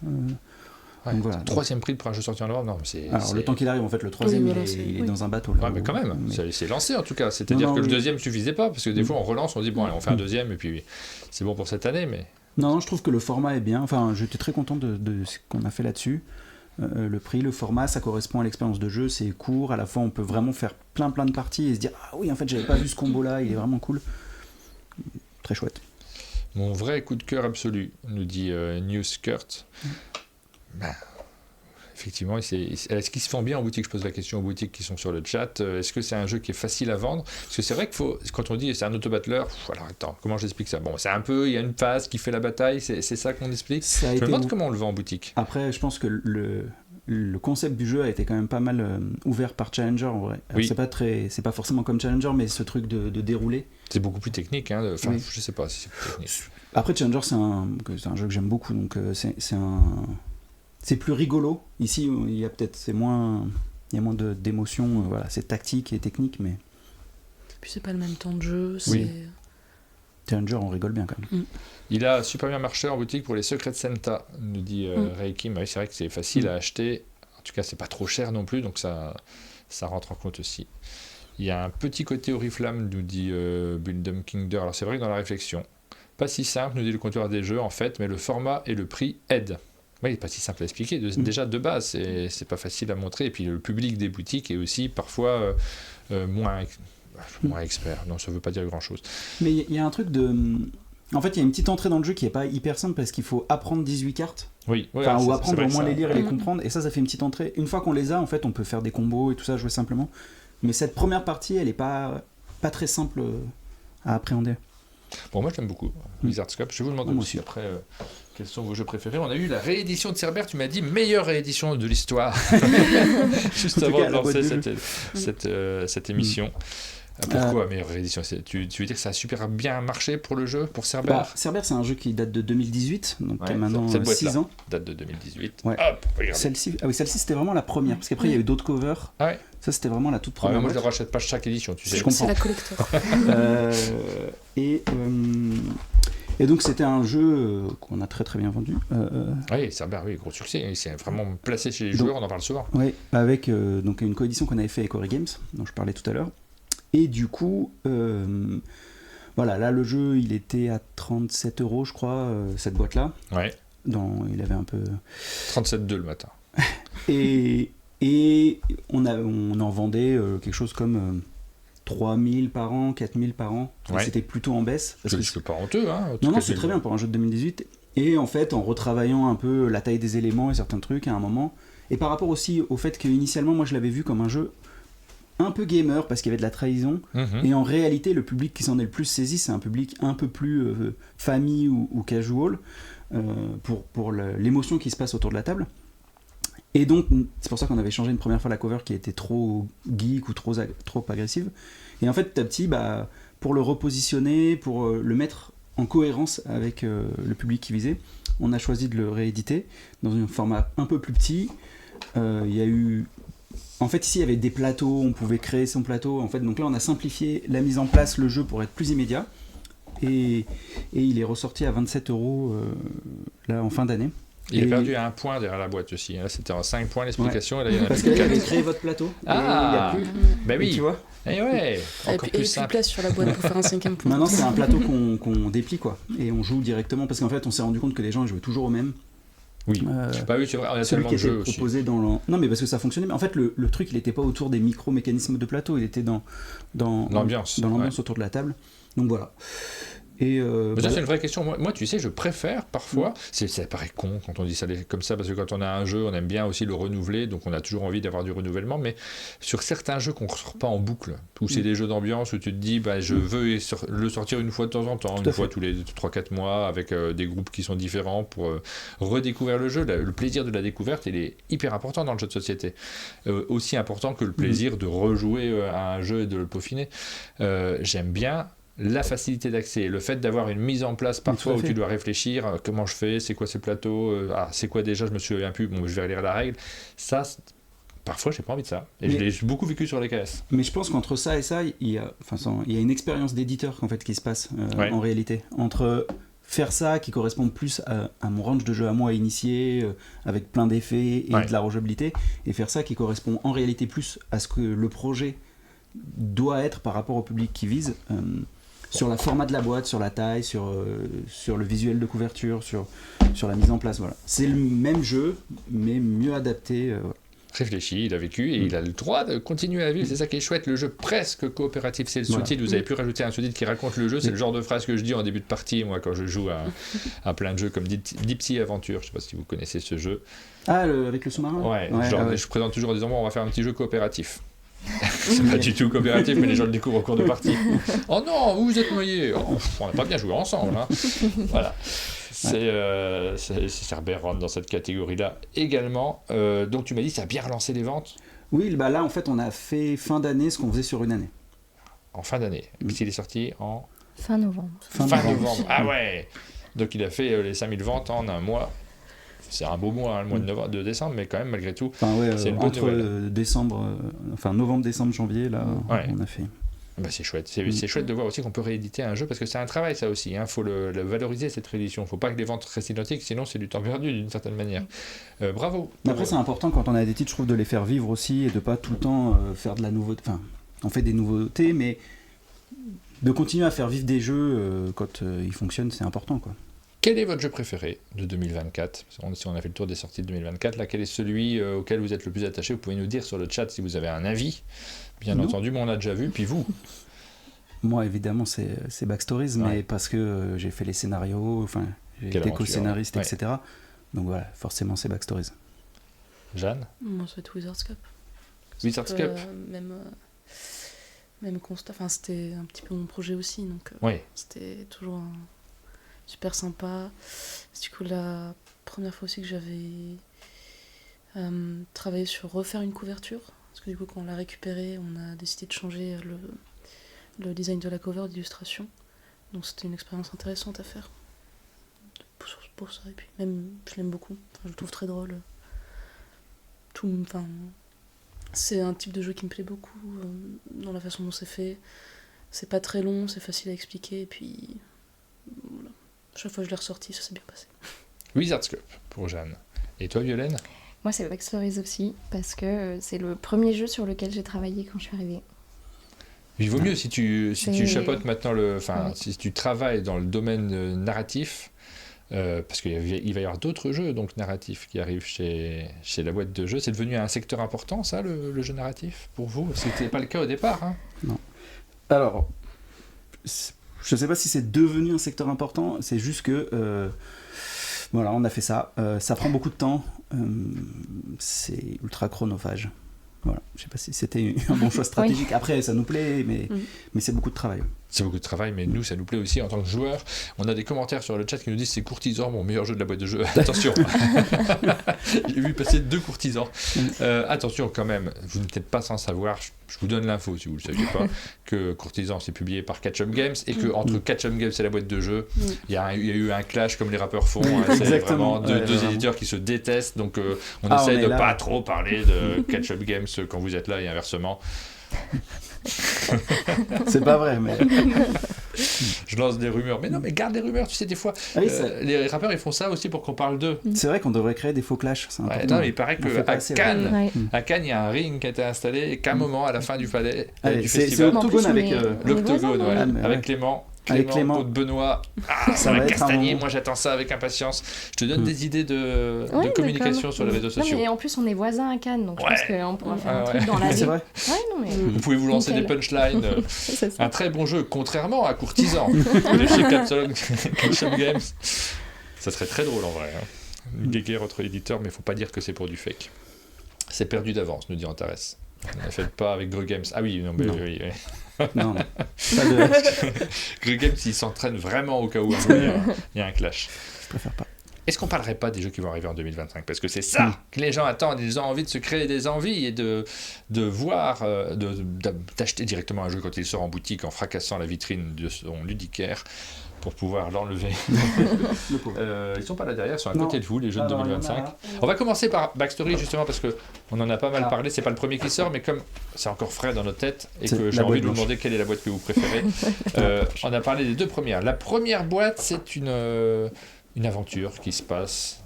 Donc voilà. 3e print pour un jeu sorti en novembre. Alors le temps qu'il arrive, en fait, le 3e, il est dans un bateau. Là, mais quand même, c'est lancé en tout cas. C'est-à-dire que le 2e ne suffisait pas, parce que des fois on relance, on dit bon, allez, on fait un 2e, et puis c'est bon pour cette année, mais... Non, je trouve que le format est bien. Enfin, j'étais très content de ce qu'on a fait là-dessus. Le prix, le format, ça correspond à l'expérience de jeu. C'est court. À la fois, on peut vraiment faire plein de parties et se dire ah oui, en fait, j'avais pas vu ce combo-là. Il est vraiment cool. Très chouette. Mon vrai coup de cœur absolu, nous dit New Skirt. Effectivement, est-ce qu'ils se font bien en boutique? Je pose la question aux boutiques qui sont sur le chat. Est-ce que c'est un jeu qui est facile à vendre? Parce que c'est vrai que quand on dit c'est un auto-battleur, alors attends, comment j'explique ça? Bon, c'est un peu, il y a une phase qui fait la bataille, c'est ça qu'on explique. Je me demande comment on le vend en boutique. Après, je pense que le concept du jeu a été quand même pas mal ouvert par Challenger en vrai. Oui. C'est pas forcément comme Challenger, mais ce truc de dérouler. C'est beaucoup plus technique, hein. Enfin, je sais pas si c'est plus technique. Après, Challenger, c'est un jeu que j'aime beaucoup, donc c'est plus rigolo. Ici, il y a moins d'émotions. Voilà, c'est tactique et technique, mais. Puis c'est pas le même temps de jeu. Challenger, on rigole bien quand même. Il a super bien marché en boutique pour les Secrets de Santa, nous dit Reiki. Oui, c'est vrai que c'est facile à acheter. En tout cas, c'est pas trop cher non plus, donc ça rentre en compte aussi. Il y a un petit côté Oriflamme, nous dit Buildum Kinder. Alors c'est vrai que dans la réflexion, pas si simple, nous dit le comptoir des jeux en fait, mais le format et le prix aident. Oui, pas si simple à expliquer. Déjà, de base, c'est pas facile à montrer. Et puis, le public des boutiques est aussi parfois moins expert. Non, ça veut pas dire grand-chose. Mais il y a un truc de... En fait, il y a une petite entrée dans le jeu qui est pas hyper simple parce qu'il faut apprendre 18 cartes. Oui. Ou apprendre au moins les lire et les comprendre. Et ça fait une petite entrée. Une fois qu'on les a, en fait, on peut faire des combos et tout ça, jouer simplement. Mais cette première partie, elle est pas très simple à appréhender. Bon, moi, j'aime beaucoup Wizard's Cup. Je vais vous demander aussi après... Quels sont vos jeux préférés? On a eu la réédition de Cerbère, tu m'as dit meilleure réédition de l'histoire, juste avant de lancer cette émission. Pourquoi meilleure réédition? Tu veux dire que ça a super bien marché pour le jeu, pour Cerbère? Cerbère, c'est un jeu qui date de 2018, donc qui a maintenant 6 ans. Date de 2018. Ouais. Hop, regardez. Celle-ci, c'était vraiment la première, parce qu'après il y a eu d'autres covers. Ah ouais. Ça, c'était vraiment la toute première. Moi, je ne rachète pas chaque édition, tu sais. Je comprends. C'est la collector. Et donc c'était un jeu qu'on a très très bien vendu. Oui, Cerbère, gros succès. C'est vraiment placé chez les joueurs, on en parle souvent. Oui, avec donc une coédition qu'on avait fait avec Ori Games, dont je parlais tout à l'heure. Et du coup, voilà, là le jeu il était à 37 €, je crois, cette boîte-là. Ouais. Il avait un peu... 37,2 le matin. Et on en vendait quelque chose comme... 3000 par an, 4000 par an. Ouais. C'était plutôt en baisse. C'est pas honteux, hein. Non, c'est très bien pour un jeu de 2018. Et en fait, en retravaillant un peu la taille des éléments et certains trucs à un moment, et par rapport aussi au fait qu'initialement, moi je l'avais vu comme un jeu un peu gamer parce qu'il y avait de la trahison. Et en réalité, le public qui s'en est le plus saisi, c'est un public un peu plus famille ou casual pour l'émotion qui se passe autour de la table. Et donc, c'est pour ça qu'on avait changé une première fois la cover qui était trop geek ou trop agressive. Et en fait, petit à petit, pour le repositionner, pour le mettre en cohérence avec le public qui visait, on a choisi de le rééditer dans un format un peu plus petit. Il y a eu... En fait, ici, il y avait des plateaux, on pouvait créer son plateau. En fait, donc là, on a simplifié la mise en place, le jeu, pour être plus immédiat. Et il est ressorti à 27 € là, en fin d'année. Il a perdu à 1 point derrière la boîte aussi. Là, c'était en 5 points l'explication. Ouais. Et là, il y en a parce que là, il avait créé votre plateau. Ah, il n'y a plus. Ben oui. Et tu vois. Et ouais. Encore plus simple. Place sur la boîte pour faire un 5e point. Maintenant, c'est un plateau qu'on déplie, quoi. Et on joue directement. Parce qu'en fait, on s'est rendu compte que les gens jouaient toujours au même. Oui. Oui, c'est vrai. On a tellement de jeux aussi. Proposé dans non, mais parce que ça fonctionnait. Mais en fait, le truc, il n'était pas autour des micro-mécanismes de plateau. Il était dans l'ambiance. Dans l'ambiance autour de la table. Donc voilà. Et ça, c'est une vraie question. Moi, tu sais, je préfère parfois, ça paraît con quand on dit ça comme ça, parce que quand on a un jeu, on aime bien aussi le renouveler, donc on a toujours envie d'avoir du renouvellement, mais sur certains jeux qu'on ne sort pas en boucle, où c'est des jeux d'ambiance, où tu te dis, je veux le sortir une fois de temps en temps, une fois tous les 3-4 mois, avec des groupes qui sont différents pour redécouvrir le jeu. Le plaisir de la découverte, il est hyper important dans le jeu de société. Aussi important que le plaisir de rejouer à un jeu et de le peaufiner. J'aime bien la facilité d'accès, le fait d'avoir une mise en place parfois où tu dois réfléchir, comment je fais, c'est quoi ces plateaux, c'est quoi déjà, je me souviens plus, bon, je vais relire la règle. Ça, parfois j'ai pas envie de ça. Et je l'ai beaucoup vécu sur les KS. Mais je pense qu'entre ça et ça, il y a une expérience d'éditeur en fait, qui se passe en réalité. Entre faire ça qui correspond plus à mon range de jeu à moi initié, avec plein d'effets et de la rejouabilité, et faire ça qui correspond en réalité plus à ce que le projet doit être par rapport au public qui vise. Sur le format de la boîte, sur la taille, sur le visuel de couverture, sur la mise en place. Voilà. C'est le même jeu, mais mieux adapté. Réfléchi, il a vécu et il a le droit de continuer à vivre. C'est ça qui est chouette. Le jeu presque coopératif, c'est le sous-titre. Vous avez pu rajouter un sous-titre qui raconte le jeu. C'est le genre de phrase que je dis en début de partie, moi, quand je joue à plein de jeux comme Deep Sea Aventure. Je ne sais pas si vous connaissez ce jeu. Ah, avec le sous-marin ? Ouais. Je présente toujours en disant on va faire un petit jeu coopératif. C'est pas du tout coopératif, mais les gens le découvrent au cours de partie. Oh non, vous êtes noyés. On n'a pas bien joué ensemble. Hein. Voilà. Cerbère rentre dans cette catégorie-là également. Donc tu m'as dit ça a bien relancé les ventes. Oui, là en fait on a fait fin d'année ce qu'on faisait sur une année. En fin d'année. Puisqu'il est sorti en fin novembre. Fin novembre. Ah ouais. Donc il a fait les 5000 ventes en un mois. C'est un beau mois, le mois de décembre, mais quand même, malgré tout, c'est une bonne nouvelle. Novembre, décembre, janvier, là, on a fait. C'est chouette. C'est chouette de voir aussi qu'on peut rééditer un jeu, parce que c'est un travail, ça aussi. Il faut le valoriser, cette réédition. Il ne faut pas que les ventes restent identiques, sinon c'est du temps perdu, d'une certaine manière. Bravo. Mais après, c'est important, quand on a des titres, je trouve, de les faire vivre aussi, et de ne pas tout le temps faire de la nouveauté. Enfin, on fait des nouveautés, mais de continuer à faire vivre des jeux quand ils fonctionnent, c'est important, quoi. Quel est votre jeu préféré de 2024 ? Si on a fait le tour des sorties de 2024, là, quel est celui auquel vous êtes le plus attaché ? Vous pouvez nous dire sur le chat si vous avez un avis, bien entendu, mais on a déjà vu, puis vous ? Moi, évidemment, c'est Backstories, mais parce que j'ai fait les scénarios, j'ai été co-scénariste, etc. Donc voilà, forcément, c'est Backstories. Jeanne ? Moi, c'est Wizard's Cup. Wizard's Cup même constat, c'était un petit peu mon projet aussi, donc c'était toujours super sympa. C'est du coup la première fois aussi que j'avais travaillé sur refaire une couverture, parce que du coup quand on l'a récupéré, on a décidé de changer le design de la cover, d'illustration, donc c'était une expérience intéressante à faire pour ça, et puis même je l'aime beaucoup, je le trouve très drôle. C'est un type de jeu qui me plaît beaucoup dans la façon dont c'est fait. C'est pas très long, c'est facile à expliquer, et puis voilà. Chaque fois que je l'ai ressorti, ça s'est bien passé. Wizard's Cup pour Jeanne. Et toi, Violaine ? Moi, c'est Backstories aussi, parce que c'est le premier jeu sur lequel j'ai travaillé quand je suis arrivée. Il vaut mieux si tu chapeautes maintenant si tu travailles dans le domaine narratif, parce qu'il va y avoir d'autres jeux donc narratifs qui arrivent chez la boîte de jeux. C'est devenu un secteur important, ça, le jeu narratif, pour vous ? C'était pas le cas au départ, hein ? Non. Alors, je sais pas si c'est devenu un secteur important, c'est juste que voilà, on a fait ça. Ça prend beaucoup de temps, c'est ultra chronophage. Voilà, je sais pas si c'était un bon choix stratégique. Oui. Après, ça nous plaît, mais c'est beaucoup de travail. C'est beaucoup de travail, mais nous, ça nous plaît aussi en tant que joueurs. On a des commentaires sur le chat qui nous disent c'est Courtisan, mon meilleur jeu de la boîte de jeu. Attention. J'ai vu passer 2 Courtisans. Attention quand même, vous n'êtes peut-être pas sans savoir, je vous donne l'info si vous ne le saviez pas, que Courtisan c'est publié par Catch Up Games et que entre Catch Up Games et la boîte de jeu, il y a eu un clash comme les rappeurs font. C'est vraiment deux éditeurs qui se détestent, donc on essaye de pas trop parler de Catch Up Games quand vous êtes là et inversement. C'est pas vrai, mais je lance des rumeurs. Mais non, mais garde les rumeurs, tu sais, des fois les rappeurs ils font ça aussi pour qu'on parle d'eux. C'est vrai qu'on devrait créer des faux clashs. Non, mais il paraît qu'à Cannes, il y a un ring qui a été installé et qu'à un moment, à la fin du festival, c'est l'Octogone avec l'Octogone, avec Clément. Clément, d'autres Benoît. Ça va castagner, moi j'attends ça avec impatience. Je te donne des idées de communication sur les réseaux sociaux. Non, mais en plus on est voisins à Cannes, donc je pense qu'on pourra faire un truc dans la vie. C'est vrai. Vous pouvez vous lancer des punchlines. Un très bon jeu, contrairement à Courtisan de chez Capsule Games. Ça serait très drôle en vrai. Une guéguerre entre éditeurs, mais il ne faut pas dire que c'est pour du fake. C'est perdu d'avance, nous dit Antares. Ne faites pas avec Greux Games. Ah oui, non, mais oui. Non, pas de... Greux Games, ils s'entraînent vraiment au cas où il y a un clash. Je préfère pas. Est-ce qu'on parlerait pas des jeux qui vont arriver en 2025 ? Parce que c'est ça que les gens attendent. Ils ont envie de se créer des envies et de voir, d'acheter directement un jeu quand il sort en boutique en fracassant la vitrine de son ludicaire pour pouvoir l'enlever. Ils sont pas là derrière, ils sont à côté de vous, les jeux de 2025. On va commencer par Backstory justement parce qu'on en a pas mal parlé. C'est pas le premier qui sort, mais comme c'est encore frais dans notre tête et que j'ai envie de vous demander quelle est la boîte que vous préférez, on a parlé des deux premières. La première boîte, c'est une aventure qui se passe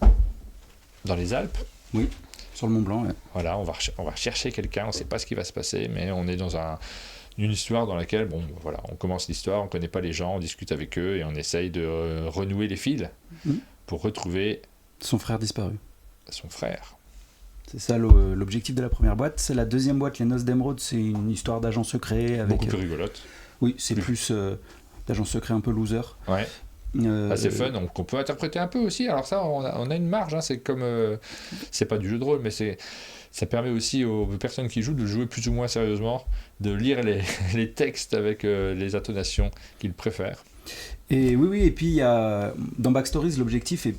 dans les Alpes. Oui, sur le Mont Blanc. Ouais. Voilà, on va chercher quelqu'un, on ne sait pas ce qui va se passer, mais on est dans une histoire dans laquelle, on commence l'histoire, on ne connaît pas les gens, on discute avec eux et on essaye de renouer les fils pour retrouver... Son frère disparu. Son frère. C'est ça l'objectif de la première boîte. C'est la deuxième boîte, Les Noces d'Émeraude, c'est une histoire d'agent secret. Avec, beaucoup plus rigolote. Oui, c'est plus d'agent secret un peu loser. Ouais. C'est fun, donc on peut interpréter un peu aussi. Alors ça, on a une marge, c'est comme... c'est pas du jeu de rôle, mais ça permet aussi aux personnes qui jouent de jouer plus ou moins sérieusement, de lire les textes avec les intonations qu'ils préfèrent. Et oui, et puis dans Backstories, l'objectif est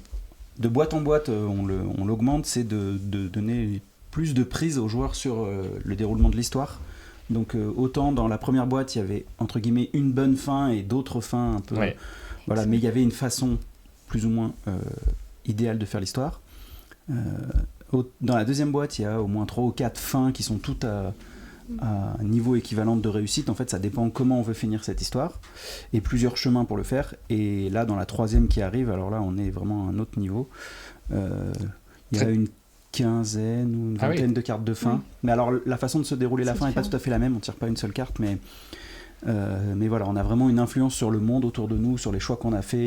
de boîte en boîte, on l'augmente, c'est de donner plus de prise aux joueurs sur le déroulement de l'histoire. Donc autant dans la première boîte, il y avait entre guillemets une bonne fin et d'autres fins un peu... Ouais. Voilà, mais il y avait une façon plus ou moins idéale de faire l'histoire. Dans la deuxième boîte, il y a au moins 3 ou 4 fins qui sont toutes à un niveau équivalent de réussite. En fait, ça dépend comment on veut finir cette histoire. Et plusieurs chemins pour le faire. Et là, dans la troisième qui arrive, alors là, on est vraiment à un autre niveau. Il y a une quinzaine ou une vingtaine de cartes de fin. Mais alors, la façon de se dérouler la fin n'est pas tout à fait la même. On ne tire pas une seule carte, mais voilà, on a vraiment une influence sur le monde autour de nous, sur les choix qu'on a fait,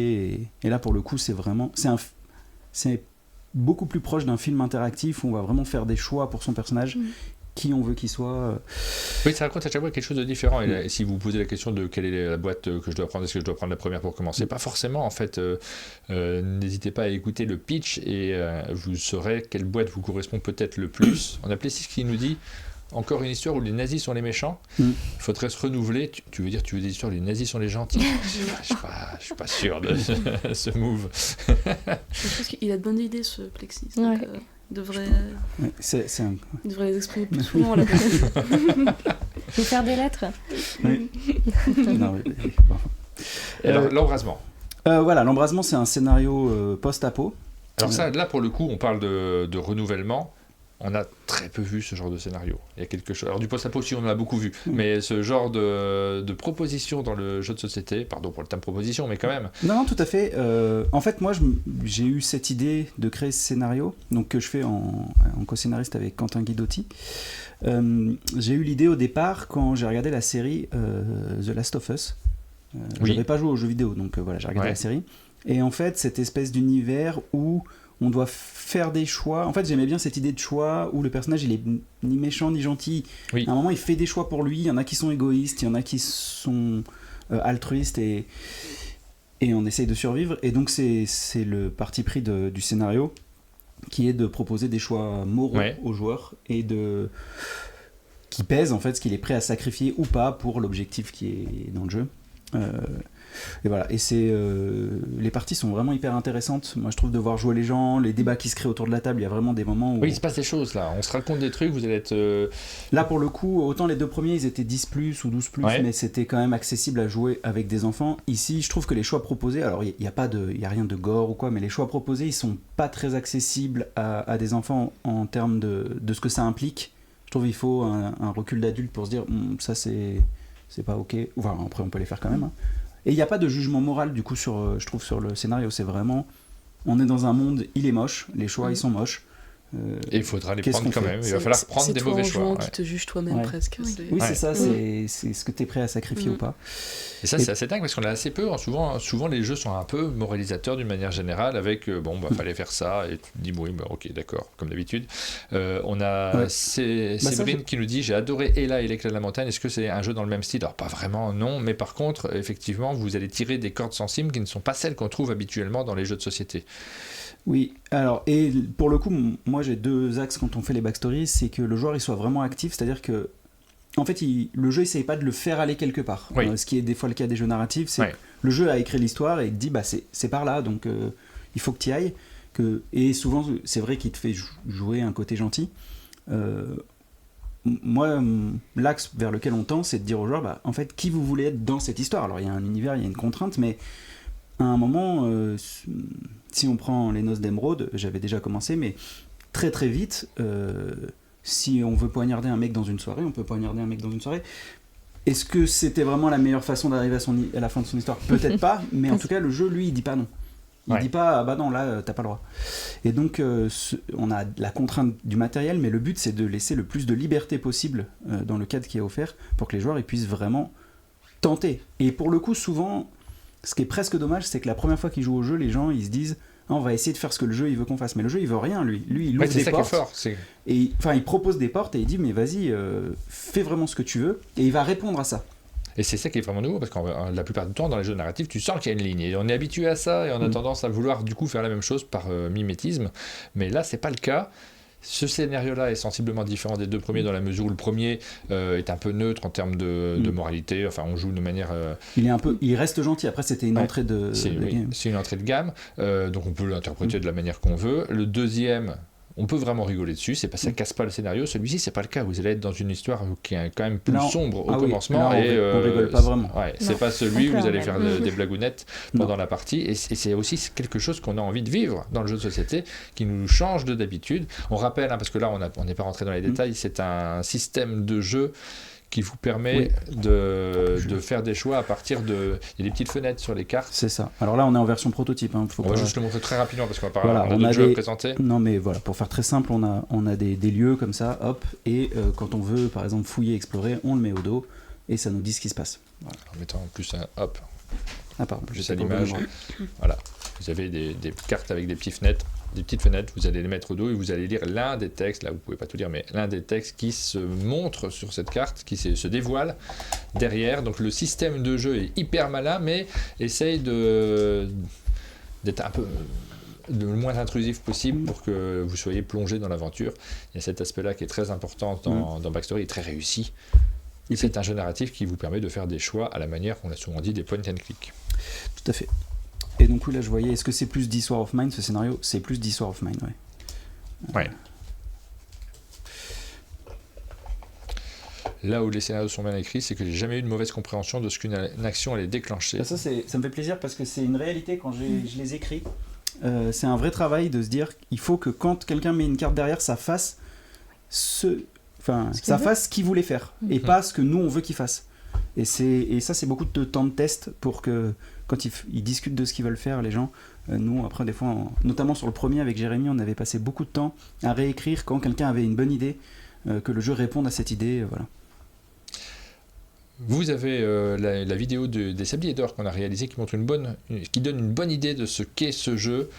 et là pour le coup c'est beaucoup plus proche d'un film interactif où on va vraiment faire des choix pour son personnage, qui on veut qu'il soit. Oui, ça raconte à chaque fois quelque chose de différent. Et si vous posez la question de quelle est la boîte que je dois prendre, est-ce que je dois prendre la première pour commencer, pas forcément en fait. N'hésitez pas à écouter le pitch et vous saurez quelle boîte vous correspond peut-être le plus. On a Plessis qui nous dit encore une histoire où les nazis sont les méchants. Il faudrait se renouveler. Tu veux des histoires où les nazis sont les gentils? Je suis pas sûr de ce move. Je pense qu'il a de bonnes idées, ce Plexis. Donc, il devrait les exprimer plus souvent. Là, faut faire des lettres. Oui. Non, alors, l'embrasement. Voilà, l'embrasement, c'est un scénario post-apo. Alors ça, là, pour le coup, on parle de renouvellement. On a très peu vu ce genre de scénario. Il y a quelque chose. Alors du post-apo aussi, on en a beaucoup vu. Mais ce genre de proposition dans le jeu de société, pardon pour le terme proposition, mais quand même. Non, tout à fait. En fait, moi, j'ai eu cette idée de créer ce scénario, donc que je fais en co-scénariste avec Quentin Guidotti. J'ai eu l'idée au départ quand j'ai regardé la série The Last of Us. Je n'avais pas joué aux jeux vidéo, donc voilà, j'ai regardé la série. Et en fait, cette espèce d'univers où on doit faire des choix. En fait, j'aimais bien cette idée de choix où le personnage, il est ni méchant ni gentil. Oui. À un moment, il fait des choix pour lui. Il y en a qui sont égoïstes, il y en a qui sont altruistes et on essaye de survivre. Et donc, c'est le parti pris du scénario qui est de proposer des choix moraux aux joueurs et qui pèsent en fait ce qu'il est prêt à sacrifier ou pas pour l'objectif qui est dans le jeu. Et voilà, et les parties sont vraiment hyper intéressantes. Moi je trouve de voir jouer les gens, les débats qui se créent autour de la table, il y a vraiment des moments où... Oui, il se passe des choses là, on se raconte des trucs, vous allez être... Là pour le coup, autant les deux premiers ils étaient 10+, ou 12+, mais c'était quand même accessible à jouer avec des enfants. Ici je trouve que les choix proposés, alors il n'y a rien de gore ou quoi, mais les choix proposés ils sont pas très accessibles à des enfants en termes de ce que ça implique. Je trouve qu'il faut un recul d'adulte pour se dire ça c'est pas ok, enfin après on peut les faire quand même, hein. Et il n'y a pas de jugement moral du coup je trouve sur le scénario, c'est vraiment on est dans un monde, il est moche, les choix ils sont moches, Et il faudra les prendre quand même. Il va falloir prendre des mauvais choix. C'est toi en jouant qui te juge toi-même presque. Oui, c'est ça. C'est ce que tu es prêt à sacrifier ou pas. Et ça, c'est assez dingue parce qu'on a assez peu. Souvent, les jeux sont un peu moralisateurs d'une manière générale avec fallait faire ça. Et tu te dis, oui, ok, d'accord, comme d'habitude. On a Séverine qui nous dit, j'ai adoré Ella et l'éclat de la montagne. Est-ce que c'est un jeu dans le même style? Alors, pas vraiment, non. Mais par contre, effectivement, vous allez tirer des cordes sensibles qui ne sont pas celles qu'on trouve habituellement dans les jeux de société. Oui, alors, et pour le coup, moi j'ai 2 axes quand on fait les backstories, c'est que le joueur il soit vraiment actif, c'est-à-dire que en fait le jeu essaye pas de le faire aller quelque part, ce qui est des fois le cas des jeux narratifs, c'est que le jeu a écrit l'histoire et il te dit c'est par là, donc il faut que tu y ailles, et souvent c'est vrai qu'il te fait jouer un côté gentil. Moi, l'axe vers lequel on tend, c'est de dire au joueur, en fait, qui vous voulez être dans cette histoire. Alors il y a un univers, il y a une contrainte, mais à un moment, si on prend les Noces d'Émeraude, j'avais déjà commencé, mais très très vite, si on veut poignarder un mec dans une soirée, on peut poignarder un mec dans une soirée. Est-ce que c'était vraiment la meilleure façon d'arriver à la fin de son histoire? Peut-être pas, mais en tout cas, le jeu, lui, il dit pas non. Il dit pas, non, là, t'as pas le droit. Et donc, on a la contrainte du matériel, mais le but, c'est de laisser le plus de liberté possible dans le cadre qui est offert pour que les joueurs ils puissent vraiment tenter. Et pour le coup, souvent... Ce qui est presque dommage, c'est que la première fois qu'ils jouent au jeu, les gens ils se disent on va essayer de faire ce que le jeu il veut qu'on fasse, mais le jeu il veut rien, lui il ouvre des portes, et enfin il propose des portes et il dit mais vas-y fais vraiment ce que tu veux, et il va répondre à ça. Et c'est ça qui est vraiment nouveau, parce que la plupart du temps dans les jeux narratifs tu sens qu'il y a une ligne et on est habitué à ça et on a tendance à vouloir du coup faire la même chose par mimétisme, mais là c'est pas le cas. Ce scénario-là est sensiblement différent des 2 premiers dans la mesure où le premier est un peu neutre en termes de moralité. Enfin, on joue de manière... Il reste gentil. Après, c'était une entrée de game. C'est une entrée de gamme, donc on peut l'interpréter de la manière qu'on veut. Le deuxième... On peut vraiment rigoler dessus, ça casse pas le scénario. Celui-ci, c'est pas le cas. Vous allez être dans une histoire qui est quand même plus sombre au commencement. On rigole pas vraiment. C'est pas celui où vous allez faire des blagounettes pendant la partie. Et c'est aussi quelque chose qu'on a envie de vivre dans le jeu de société, qui nous change d'habitude. On rappelle, parce que là, on n'est pas rentré dans les détails, c'est un système de jeu qui vous permet de faire des choix à partir de... Il y a des petites fenêtres sur les cartes. C'est ça. Alors là, on est en version prototype. On va juste le montrer très rapidement parce qu'on on a d'autres jeux à présenter. Non, mais voilà, pour faire très simple, on a des lieux comme ça, hop, et quand on veut, par exemple, fouiller, explorer, on le met au dos, et ça nous dit ce qui se passe. Voilà. En mettant en plus un hop, pardon, juste à l'image. Voilà. Vous avez des cartes avec des petites fenêtres, vous allez les mettre au dos et vous allez lire l'un des textes, là vous pouvez pas tout lire, mais l'un des textes qui se montre sur cette carte, qui se dévoile derrière. Donc le système de jeu est hyper malin, mais essaye d'être un peu le moins intrusif possible pour que vous soyez plongé dans l'aventure. Il y a cet aspect-là qui est très important dans Backstory et très réussi. Et c'est un jeu narratif qui vous permet de faire des choix à la manière, on l'a souvent dit, des point and click. Tout à fait. Et donc là, je voyais, est-ce que c'est plus This War of Mine, ce scénario? C'est plus This War of Mine, ouais. Là où les scénarios sont bien écrits, c'est que j'ai jamais eu de mauvaise compréhension de ce qu'une action allait déclencher. Ça me fait plaisir parce que c'est une réalité quand je les écris. C'est un vrai travail de se dire qu'il faut que quand quelqu'un met une carte derrière, ça fasse ce qu'il voulait faire et pas ce que nous on veut qu'il fasse. Et ça, c'est beaucoup de temps de test pour que quand ils discutent de ce qu'ils veulent faire, les gens, nous, après, des fois, notamment sur le premier avec Jérémy, on avait passé beaucoup de temps à réécrire quand quelqu'un avait une bonne idée, que le jeu réponde à cette idée, voilà. Vous avez la vidéo des Sabliers d'Or qu'on a réalisée qui donne une bonne idée de ce qu'est ce jeu,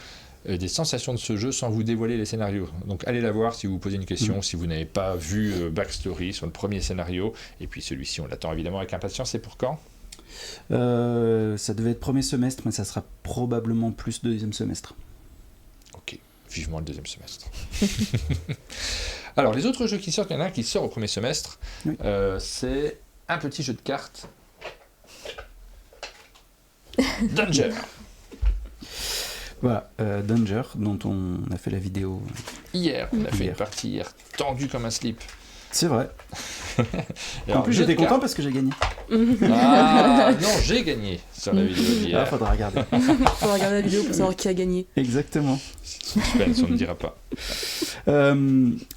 des sensations de ce jeu sans vous dévoiler les scénarios. Donc allez la voir si vous vous posez une question, si vous n'avez pas vu Backstory sur le premier scénario, et puis celui-ci on l'attend évidemment avec impatience. C'est pour quand ? Ça devait être premier semestre, mais ça sera probablement plus deuxième semestre. Ok, vivement le deuxième semestre. Alors les autres jeux qui sortent, il y en a un qui sort au premier semestre, c'est un petit jeu de cartes, Danger. Voilà, Danger, dont on a fait la vidéo hier. On a fait une partie hier, tendue comme un slip. C'est vrai. En plus, j'étais content parce que j'ai gagné. Ah non, j'ai gagné sur la vidéo d'hier. Faudra regarder. Faudra regarder la vidéo pour savoir qui a gagné. Exactement. Suspense, on ne dira pas.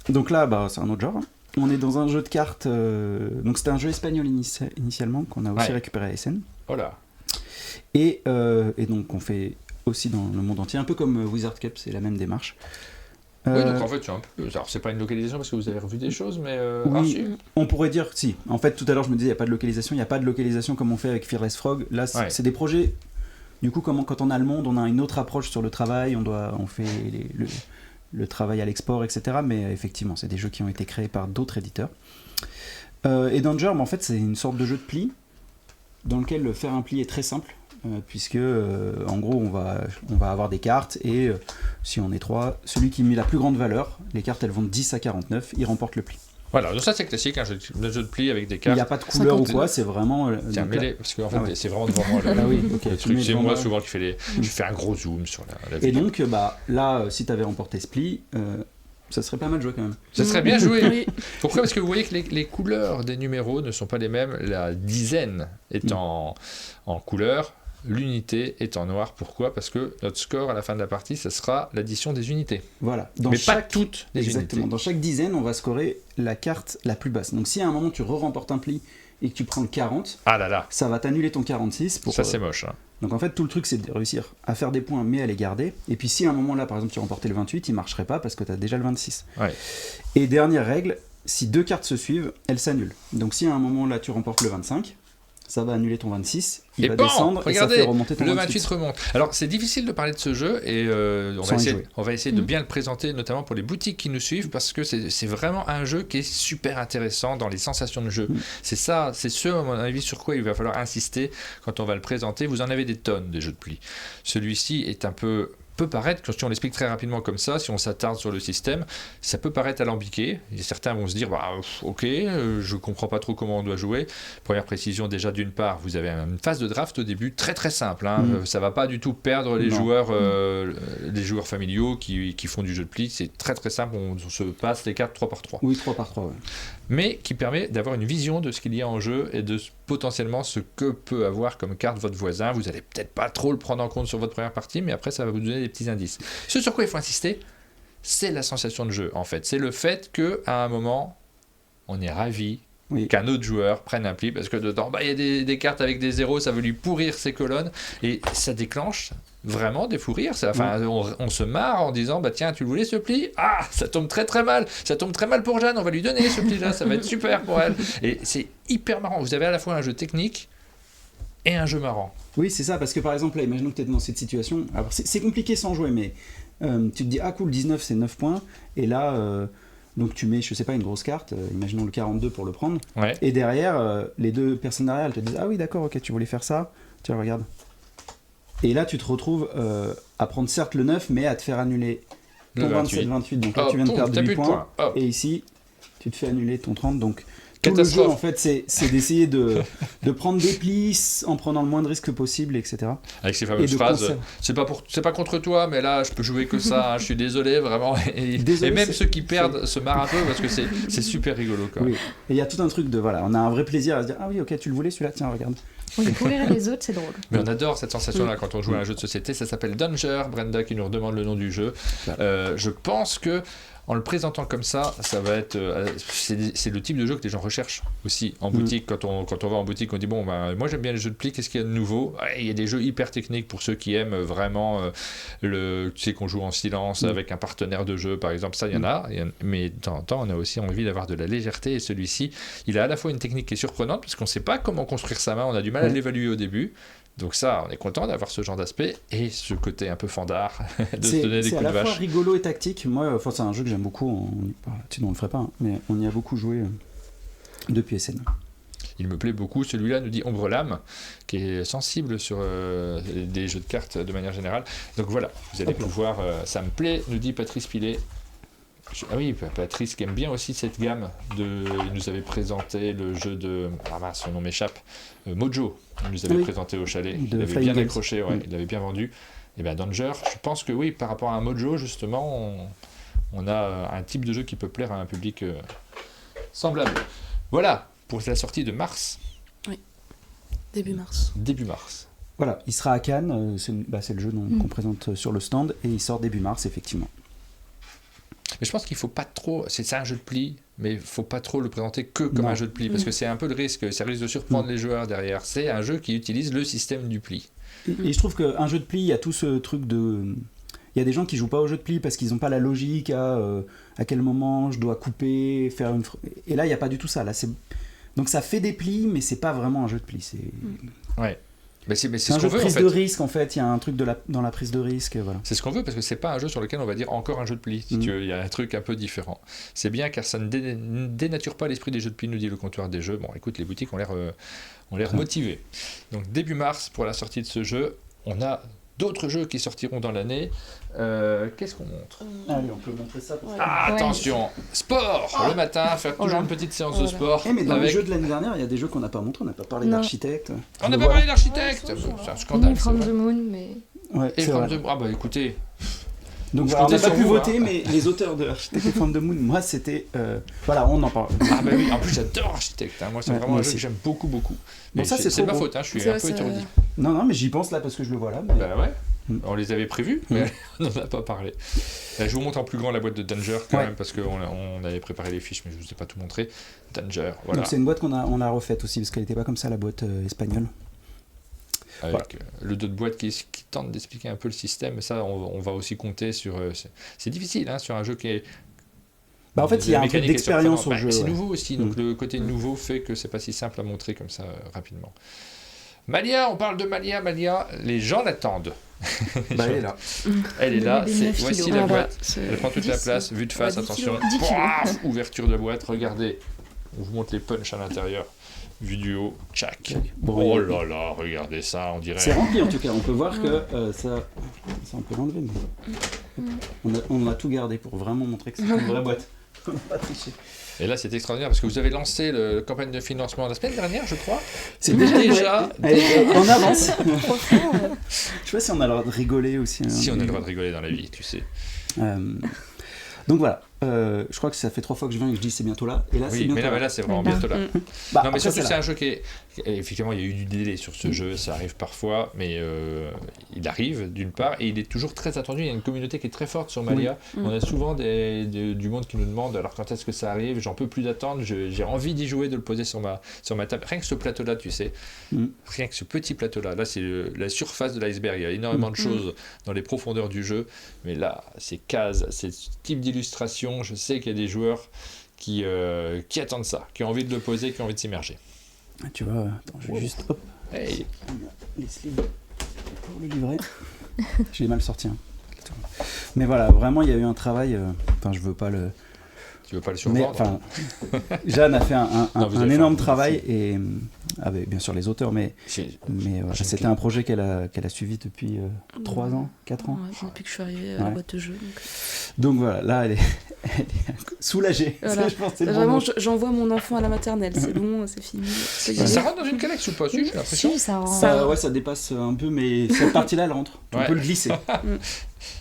Donc là, c'est un autre genre. On est dans un jeu de cartes. Donc c'était un jeu espagnol initialement qu'on a aussi récupéré à Essen. Voilà. Et donc on fait aussi dans le monde entier, un peu comme Wizard Cup, c'est la même démarche. Oui, donc en fait, c'est un peu... Alors, c'est pas une localisation parce que vous avez revu des choses, mais... Oui, on pourrait dire si. En fait, tout à l'heure, je me disais, il n'y a pas de localisation. Il n'y a pas de localisation comme on fait avec Fearless Frog. Là, c'est des projets... Du coup, quand on a le monde, on a une autre approche sur le travail. On fait le travail à l'export, etc. Mais effectivement, c'est des jeux qui ont été créés par d'autres éditeurs. Et Danger, en fait, c'est une sorte de jeu de pli dans lequel faire un pli est très simple. Puisque en gros on va avoir des cartes et si on est 3, celui qui met la plus grande valeur, les cartes elles vont de 10 à 49, il remporte le pli. Voilà, donc ça c'est classique, un jeu de pli avec des cartes. Il n'y a pas de couleur ou quoi, c'est vraiment... C'est un mêlé, parce qu'en fait c'est vraiment devant moi. Le truc, c'est moi souvent qui fais je fais un gros zoom sur la vidéo. Et donc là, si tu avais remporté ce pli, ça serait pas mal joué quand même. Ça serait bien joué. Oui. Pourquoi ? Parce que vous voyez que les couleurs des numéros ne sont pas les mêmes, la dizaine est en couleur. L'unité est en noir. Pourquoi ? Parce que notre score à la fin de la partie, ça sera l'addition des unités. Voilà. Mais pas toutes les unités. Dans chaque dizaine, on va scorer la carte la plus basse. Donc si à un moment tu remportes un pli et que tu prends le 40, ça va t'annuler ton 46. Ça c'est moche. Donc en fait, tout le truc, c'est de réussir à faire des points, mais à les garder. Et puis si à un moment là, par exemple, tu remportais le 28, il marcherait pas parce que tu as déjà le 26. Ouais. Et dernière règle, si 2 cartes se suivent, elles s'annulent. Donc si à un moment là, tu remportes le 25... ça va annuler ton 26, il va descendre regardez, et ça fait remonter ton 28. Le 28 remonte. Alors c'est difficile de parler de ce jeu et on va essayer de bien le présenter, notamment pour les boutiques qui nous suivent, parce que c'est vraiment un jeu qui est super intéressant dans les sensations de jeu. C'est ça, c'est ce à mon avis sur quoi il va falloir insister quand on va le présenter. Vous en avez des tonnes des jeux de pli. Celui-ci est peut paraître, si on l'explique très rapidement comme ça, si on s'attarde sur le système, ça peut paraître alambiqué. Et certains vont se dire, ok, je comprends pas trop comment on doit jouer. Première précision, déjà d'une part, vous avez une phase de draft au début très très simple. Ça va pas du tout perdre les joueurs familiaux qui font du jeu de pli. C'est très très simple, on se passe les cartes 3 par 3. Oui, 3 par 3, ouais. Mais qui permet d'avoir une vision de ce qu'il y a en jeu et de potentiellement ce que peut avoir comme carte votre voisin. Vous allez peut-être pas trop le prendre en compte sur votre première partie, mais après ça va vous donner des petits indices. Ce sur quoi il faut insister, c'est la sensation de jeu en fait. C'est le fait qu'à un moment, on est ravi qu'un autre joueur prenne un pli, parce que dedans, il y a des cartes avec des zéros, ça veut lui pourrir ses colonnes, et ça déclenche vraiment des fous rires. On se marre en disant, tiens, tu voulais ce pli ? Ah, ça tombe très très mal. Ça tombe très mal pour Jeanne, on va lui donner ce pli-là, ça va être super pour elle. Et c'est hyper marrant. Vous avez à la fois un jeu technique et un jeu marrant. Oui, c'est ça, parce que par exemple, là, imaginons que tu es dans cette situation. Alors, c'est compliqué sans jouer, mais tu te dis, cool, 19, c'est 9 points, et là... donc tu mets, je sais pas, une grosse carte, imaginons le 42 pour le prendre, et derrière, les deux personnes derrière, elles te disent, ah oui d'accord, ok, tu voulais faire ça, tiens regarde. Et là tu te retrouves à prendre certes le 9, mais à te faire annuler ton 27-28, donc là tu viens de perdre 8 points, et ici tu te fais annuler ton 30, donc tout le jeu en fait c'est d'essayer de prendre des plis en prenant le moins de risques possible, etc. Avec ces fameuses phrases, c'est pas contre toi, mais là je peux jouer que ça, je suis désolé vraiment, et même ceux qui perdent se marrent un peu parce que c'est super rigolo quoi. Oui. Et il y a tout un truc de on a un vrai plaisir à se dire, ah oui ok, tu le voulais celui-là, tiens regarde. Oui, pourrir les autres, c'est drôle. Mais on adore cette sensation-là quand on joue à un jeu de société. Ça s'appelle Danger. Brenda qui nous redemande le nom du jeu. Je pense que en le présentant comme ça va être... c'est le type de jeu que les gens recherchent aussi en boutique. Quand on va en boutique, on dit, moi j'aime bien les jeux de pli, qu'est-ce qu'il y a de nouveau ? Il y a des jeux hyper techniques pour ceux qui aiment vraiment tu sais qu'on joue en silence avec un partenaire de jeu, par exemple. Ça, il y en a. Mais de temps en temps, on a aussi envie d'avoir de la légèreté. Et celui-ci, il a à la fois une technique qui est surprenante, parce qu'on ne sait pas comment construire sa main. On a du mal à l'évaluer au début. Donc ça, on est content d'avoir ce genre d'aspect et ce côté un peu fandard de se donner des coups de vache. C'est à la fois rigolo et tactique. Moi, c'est un jeu que j'aime beaucoup. Sinon, on le ferait pas, mais on y a beaucoup joué depuis SN. Il me plaît beaucoup. Celui-là nous dit Ombre Lame, qui est sensible sur des jeux de cartes de manière générale. Donc voilà, vous allez pouvoir... ça me plaît, nous dit Patrice Pilet. Ah oui, Patrice qui aime bien aussi cette gamme. Il nous avait présenté le jeu de... son nom m'échappe. Mojo. Il nous avait présenté au chalet. Il l'avait bien accroché, il l'avait bien vendu. Et bien Danger, je pense que oui, par rapport à un Mojo, justement, on a un type de jeu qui peut plaire à un public semblable. Voilà, pour la sortie de mars. Oui, début mars. Début mars. Voilà, il sera à Cannes, c'est le jeu qu'on présente sur le stand, et il sort début mars, effectivement. Mais je pense qu'il ne faut pas trop... C'est un jeu de pli, mais il ne faut pas trop le présenter que comme un jeu de pli, parce que c'est un peu le risque. Ça risque de surprendre les joueurs derrière. C'est un jeu qui utilise le système du pli. Et je trouve qu'un jeu de pli, il y a tout ce truc de... Il y a des gens qui jouent pas au jeu de pli parce qu'ils n'ont pas la logique à quel moment je dois couper, faire une... Et là, il n'y a pas du tout ça. Là, donc ça fait des plis, mais c'est pas vraiment un jeu de pli. Ouais. Mais c'est un jeu de prise de risque, en fait. Il y a un truc dans la prise de risque. Voilà. C'est ce qu'on veut, parce que c'est pas un jeu sur lequel on va dire encore un jeu de pli. Si tu veux, il y a un truc un peu différent. C'est bien, car ça ne dénature pas l'esprit des jeux de pli, nous dit le comptoir des jeux. Bon, écoute, les boutiques ont l'air motivées. Donc, début mars, pour la sortie de ce jeu, on a d'autres jeux qui sortiront dans l'année. Qu'est-ce qu'on montre ? Allez, on peut montrer ça. Attention, sport le matin, faire toujours une petite séance de sport. Mais dans les jeux de l'année dernière, il y a des jeux qu'on n'a pas montrés. On n'a pas parlé d'architecte. On n'a pas parlé d'architecte. C'est un scandale. From the Moon, mais... Ouais, et From the... Ah bah écoutez... Donc voilà, on n'a pas pu voter, mais les auteurs de Architect et From the Moon, moi c'était... Voilà, on en parle. Ah bah oui, en plus j'adore Architect, hein. Moi c'est vraiment un jeu que j'aime beaucoup. Mais bon, ça, c'est ma faute, hein. Je suis un peu étourdi. Non, mais j'y pense là parce que je le vois là. Mais... Bah ouais, on les avait prévus, mais on n'en a pas parlé. Je vous montre en plus grand la boîte de Danger quand même, parce qu'on avait préparé les fiches, mais je ne vous ai pas tout montré. Danger, voilà. Donc c'est une boîte qu'on a refaite aussi, parce qu'elle n'était pas comme ça, la boîte espagnole. Avec le dos de boîte qui tente d'expliquer un peu le système, ça on va aussi compter sur... c'est difficile, hein, sur un jeu qui est... En fait, il y a un peu d'expérience au jeu. C'est nouveau aussi, donc le côté nouveau fait que c'est pas si simple à montrer comme ça rapidement. Malia, on parle de Malia, les gens l'attendent. Elle est là. Elle est là, voici la boîte, elle prend toute la place, vue de face, attention, ouverture de boîte, regardez, on vous montre les punchs à l'intérieur. Vue du haut, tchac. Oh là là, regardez ça, on dirait... C'est rempli en tout cas, on peut voir que ça on peut l'enlever, mais on a tout gardé pour vraiment montrer que c'est une vraie boîte. On n'a pas triché. Et là, c'est extraordinaire parce que vous avez lancé la campagne de financement la semaine dernière, je crois. C'est déjà en avance. Je sais pas si on a le droit de rigoler aussi. Si on a le droit de rigoler dans la vie, tu sais. Donc voilà, je crois que ça fait 3 fois que je viens et que je dis c'est bientôt là. Et là, c'est bientôt là. Mais là, c'est vraiment bientôt là. Non, mais surtout, c'est un jeu qui est... Effectivement, il y a eu du délai sur ce jeu, ça arrive parfois, mais il arrive d'une part, et il est toujours très attendu. Il y a une communauté qui est très forte sur Malia. On a souvent du monde qui nous demande alors quand est-ce que ça arrive, j'en peux plus d'attendre, j'ai envie d'y jouer, de le poser sur ma table. Rien que ce plateau-là, tu sais, rien que ce petit plateau-là, là c'est la surface de l'iceberg. Il y a énormément de choses dans les profondeurs du jeu, mais là, ces cases, ces types d'illustrations, je sais qu'il y a des joueurs qui attendent ça, qui ont envie de le poser, qui ont envie de s'immerger. Tu vois, attends, je vais juste... Hop. Hey. Les sleeves pour le livret. Je l'ai mal sorti. Hein. Mais voilà, vraiment, il y a eu un travail... Enfin, je veux pas le... Tu veux pas le survendre? Jeanne a fait un énorme travail, et avec bien sûr les auteurs, mais voilà, c'était un projet qu'elle a suivi depuis 3 ans, 4 ans. Ouais, depuis que je suis arrivée à la boîte de jeu. Donc voilà, là elle est soulagée. Voilà. Ça, je pense, c'est vraiment, j'envoie mon enfant à la maternelle, c'est bon, c'est fini. Ça rentre dans une calex ou pas? Si, j'ai l'impression. Si, ça rentre. Ouais, ça dépasse un peu, mais cette partie-là, elle rentre. On peut le glisser.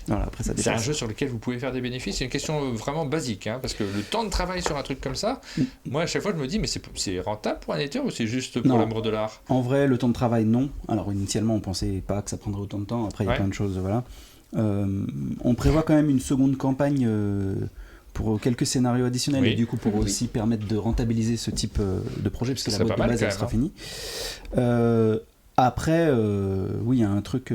Voilà, après, ça dépasse. C'est un jeu sur lequel vous pouvez faire des bénéfices. C'est une question vraiment basique, hein, parce que le temps de travail sur un truc comme ça, moi à chaque fois je me dis, mais c'est rentable pour un éditeur ou c'est juste pour l'amour de l'art? En vrai, le temps de travail, non. Alors initialement, on pensait pas que ça prendrait autant de temps. Après, il y a plein de choses, voilà. On prévoit quand même une seconde campagne pour quelques scénarios additionnels, et du coup pour aussi permettre de rentabiliser ce type de projet, parce que la boîte de base, elle sera finie. Après, oui, il y a un truc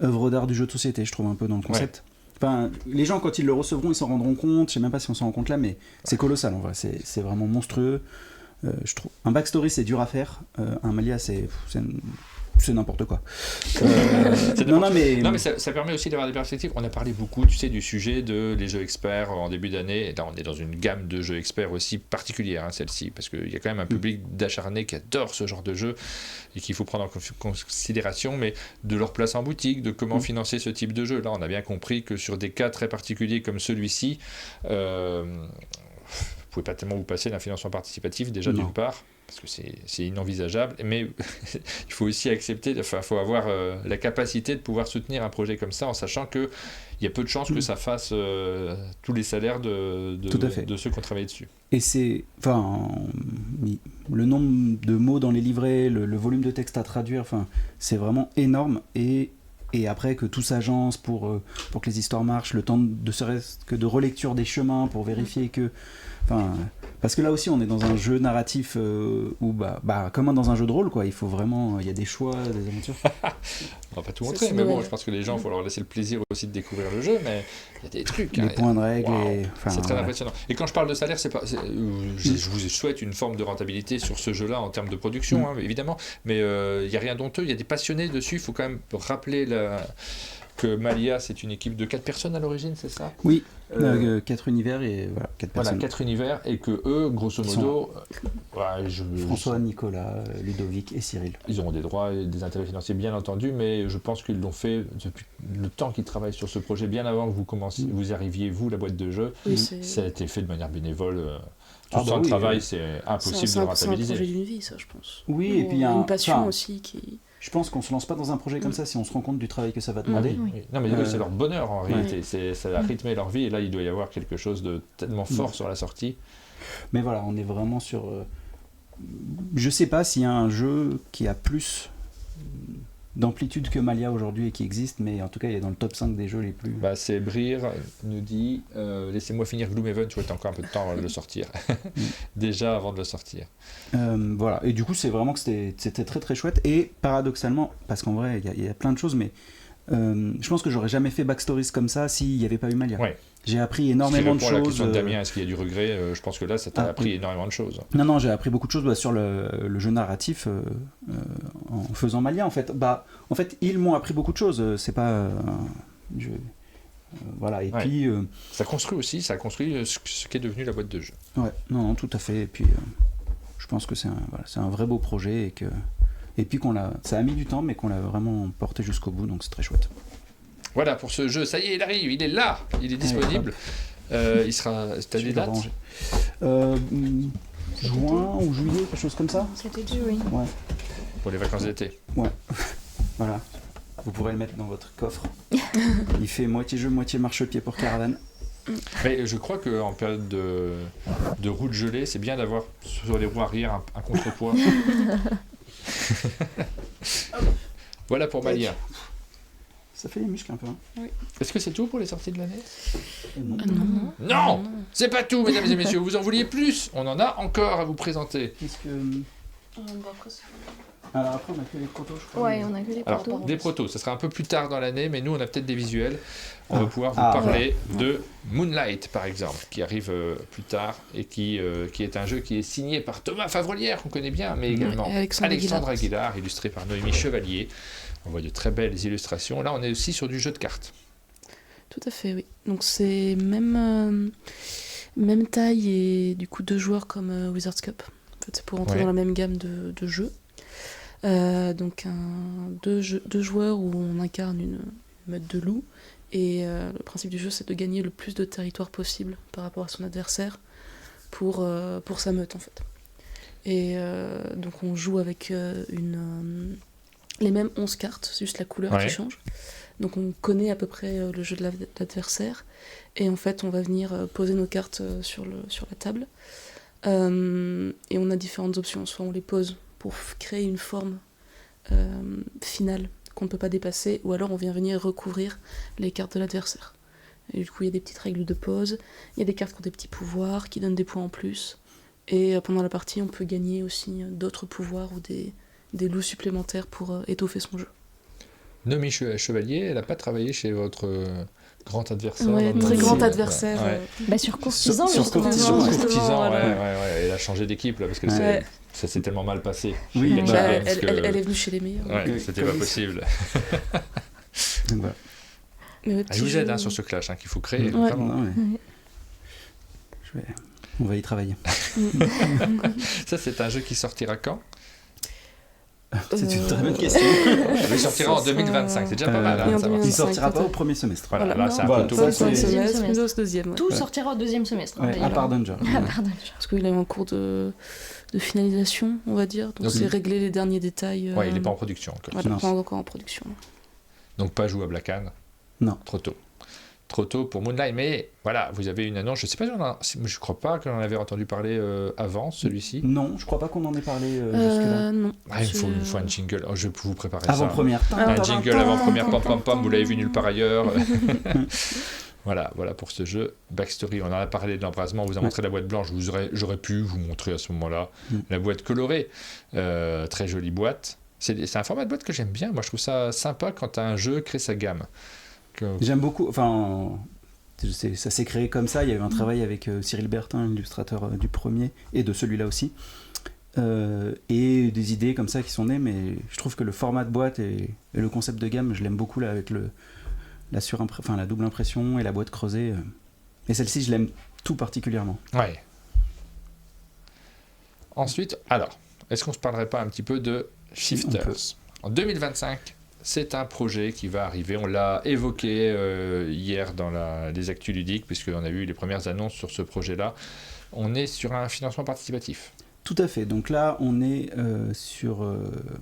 œuvre d'art du jeu de société, je trouve, un peu dans le concept. Enfin, les gens, quand ils le recevront, ils s'en rendront compte. Je sais même pas si on s'en rend compte là, mais c'est colossal en vrai. C'est vraiment monstrueux. Je trouve. Un backstory, c'est dur à faire. Un Malia, c'est n'importe quoi. Non, mais ça permet aussi d'avoir des perspectives. On a parlé beaucoup, tu sais, du sujet de les jeux experts en début d'année. Et là, on est dans une gamme de jeux experts aussi particulière, hein, celle-ci, parce qu'il y a quand même un public d'acharnés qui adore ce genre de jeu et qu'il faut prendre en considération, mais de leur place en boutique, de comment financer ce type de jeu. Là, on a bien compris que sur des cas très particuliers comme celui-ci, vous pouvez pas tellement vous passer d'un financement participatif, déjà d'une part, parce que c'est inenvisageable, mais il faut aussi accepter, il faut avoir la capacité de pouvoir soutenir un projet comme ça, en sachant qu'il y a peu de chances que ça fasse tous les salaires de ceux qui ont travaillé dessus. Et c'est, le nombre de mots dans les livrets, le volume de texte à traduire, c'est vraiment énorme, et après que tout s'agence pour que les histoires marchent, le temps de serait-ce que de relecture des chemins pour vérifier que... Parce que là aussi, on est dans un jeu narratif où, comme dans un jeu de rôle, quoi. Il faut vraiment, il y a des choix, des aventures. On va pas tout montrer, mais bon, je pense que les gens, il faut leur laisser le plaisir aussi de découvrir le jeu, mais il y a des trucs. Les points de règle. C'est très impressionnant. Et quand je parle de salaire, je vous souhaite une forme de rentabilité sur ce jeu-là en termes de production, évidemment, mais il n'y a rien d'honteux, il y a des passionnés dessus. Il faut quand même rappeler que Malia, c'est une équipe de 4 personnes à l'origine, c'est ça ? Oui, 4 univers et 4 personnes. Voilà, 4 univers, et que eux, grosso modo... François, Nicolas, Ludovic et Cyril. Ils auront des droits et des intérêts financiers, bien entendu, mais je pense qu'ils l'ont fait depuis le temps qu'ils travaillent sur ce projet, bien avant que vous commenciez, vous arriviez, vous, la boîte de jeu. Oui, ça a été fait de manière bénévole. Tout sans travail, c'est impossible de rentabiliser. C'est un projet d'une vie, ça, je pense. Oui, et puis il y a une passion aussi qui... Je pense qu'on se lance pas dans un projet comme ça si on se rend compte du travail que ça va demander. Oui. Non, mais c'est leur bonheur en réalité. Ça a rythmé leur vie et là il doit y avoir quelque chose de tellement fort sur la sortie. Mais voilà, on est vraiment sur. Je sais pas s'il y a un jeu qui a plus d'amplitude que Malia aujourd'hui et qui existe, mais en tout cas il est dans le top 5 des jeux les plus... C'est Brir nous dit laissez-moi finir Gloomhaven, tu vois, encore un peu de temps avant de le sortir. Déjà avant de le sortir. Voilà, et du coup c'est vraiment que c'était très très chouette, et paradoxalement, parce qu'en vrai il y a plein de choses, mais je pense que j'aurais jamais fait Backstories comme ça s'il n'y avait pas eu Malia. Ouais. J'ai appris énormément de choses. À la question de Damien, est-ce qu'il y a du regret ? Je pense que là, ça t'a appris énormément de choses. Non, j'ai appris beaucoup de choses sur le jeu narratif en faisant Malia, en fait. En fait, ils m'ont appris beaucoup de choses. C'est pas... voilà, et puis... Ça construit ce qu'est devenu la boîte de jeu. Ouais, non, tout à fait. Et puis, je pense que c'est un vrai beau projet et puis ça a mis du temps, mais qu'on l'a vraiment porté jusqu'au bout, donc c'est très chouette. Voilà pour ce jeu, ça y est, il arrive, il est là, il est disponible. Il sera. T'as des dates ? Juin ou juillet, quelque chose comme ça ? C'était dû, oui. Ouais. Pour les vacances d'été. Ouais. Voilà. Vous pourrez le mettre dans votre coffre. Il fait moitié jeu, moitié marchepied pour Caravan. Mais je crois qu'en période de route gelée, c'est bien d'avoir sur les roues arrière un contrepoids. Voilà pour Malia. Ça fait les muscles un peu. Hein. Oui. Est-ce que c'est tout pour les sorties de l'année ? Non, c'est pas tout, mesdames et messieurs. Vous en vouliez plus ? On en a encore à vous présenter. Alors après, on a que les protos, je crois. Ouais, on a que les protos. Alors, des protos, ça sera un peu plus tard dans l'année, mais nous, on a peut-être des visuels. On va pouvoir vous parler de Moonlight, par exemple, qui arrive plus tard et qui est un jeu qui est signé par Thomas Favrelière, qu'on connaît bien, mais également Alexandre Aguilar, illustré par Noémie Chevalier. On voit de très belles illustrations. Là, on est aussi sur du jeu de cartes. Tout à fait, oui. Donc, c'est même taille et du coup 2 joueurs comme Wizard's Cup. En fait, c'est pour entrer dans la même gamme de jeux. Donc, 2 joueurs où on incarne une meute de loups. Et le principe du jeu, c'est de gagner le plus de territoire possible par rapport à son adversaire pour sa meute, en fait. Et donc, on joue avec les mêmes 11 cartes, c'est juste la couleur qui change. Donc on connaît à peu près le jeu de l'adversaire, et en fait on va venir poser nos cartes sur la table, et on a différentes options. Soit on les pose pour créer une forme finale qu'on ne peut pas dépasser, ou alors on vient venir recouvrir les cartes de l'adversaire. Et du coup il y a des petites règles de pose, il y a des cartes qui ont des petits pouvoirs, qui donnent des points en plus, et pendant la partie on peut gagner aussi d'autres pouvoirs ou des loups supplémentaires pour étoffer son jeu. Noémie Chevalier, elle n'a pas travaillé chez votre grand adversaire. Ouais, très grand adversaire. Sur Courtisan, Sur justement. Courtisan, elle a changé d'équipe là, parce que ça s'est tellement mal passé. Oui, elle est venue chez les meilleurs. Ouais, c'était pas possible. Voilà. Elle vous aide sur ce clash qu'il faut créer. Ouais. On va y travailler. Ça, c'est un jeu qui sortira quand ? C'est une très bonne question. Il sortira en 2025, c'est déjà pas mal. Il ne sortira pas au premier semestre. Voilà, là c'est un peu tôt. Deuxième. Tout sortira au deuxième semestre. À part Danger. Parce qu'il est en cours de finalisation, on va dire. Donc c'est régler les derniers détails. Il n'est pas en production encore. Voilà, pas encore en production. Donc pas jouable à Cannes. Non. Trop tôt pour Moonlight, mais voilà, vous avez une annonce, je sais pas je crois pas qu'on en avait entendu parler avant, celui-ci. Non, je crois pas qu'on en ait parlé jusque-là. Non. Il faut un jingle, je vais vous préparer avant-première. Un jingle avant-première, pam pam pam, vous l'avez vu nulle part ailleurs. Voilà pour ce jeu Backstory. On en a parlé de l'embrasement, on vous a montré la boîte blanche, j'aurais pu vous montrer à ce moment-là la boîte colorée, très jolie boîte. C'est un format de boîte que j'aime bien, moi je trouve ça sympa quand un jeu crée sa gamme. J'aime beaucoup, enfin ça s'est créé comme ça, il y a eu un travail avec Cyril Bertin, l'illustrateur du premier et de celui-là aussi, et des idées comme ça qui sont nées, mais je trouve que le format de boîte et le concept de gamme, je l'aime beaucoup là avec la double impression et la boîte creusée. Et celle-ci, je l'aime tout particulièrement. Ouais. Ensuite, alors, est-ce qu'on se parlerait pas un petit peu de Shifters ? En 2025, c'est un projet qui va arriver. On l'a évoqué hier dans les actus ludiques, puisqu'on a vu les premières annonces sur ce projet-là. On est sur un financement participatif. Tout à fait. Donc là, on est sur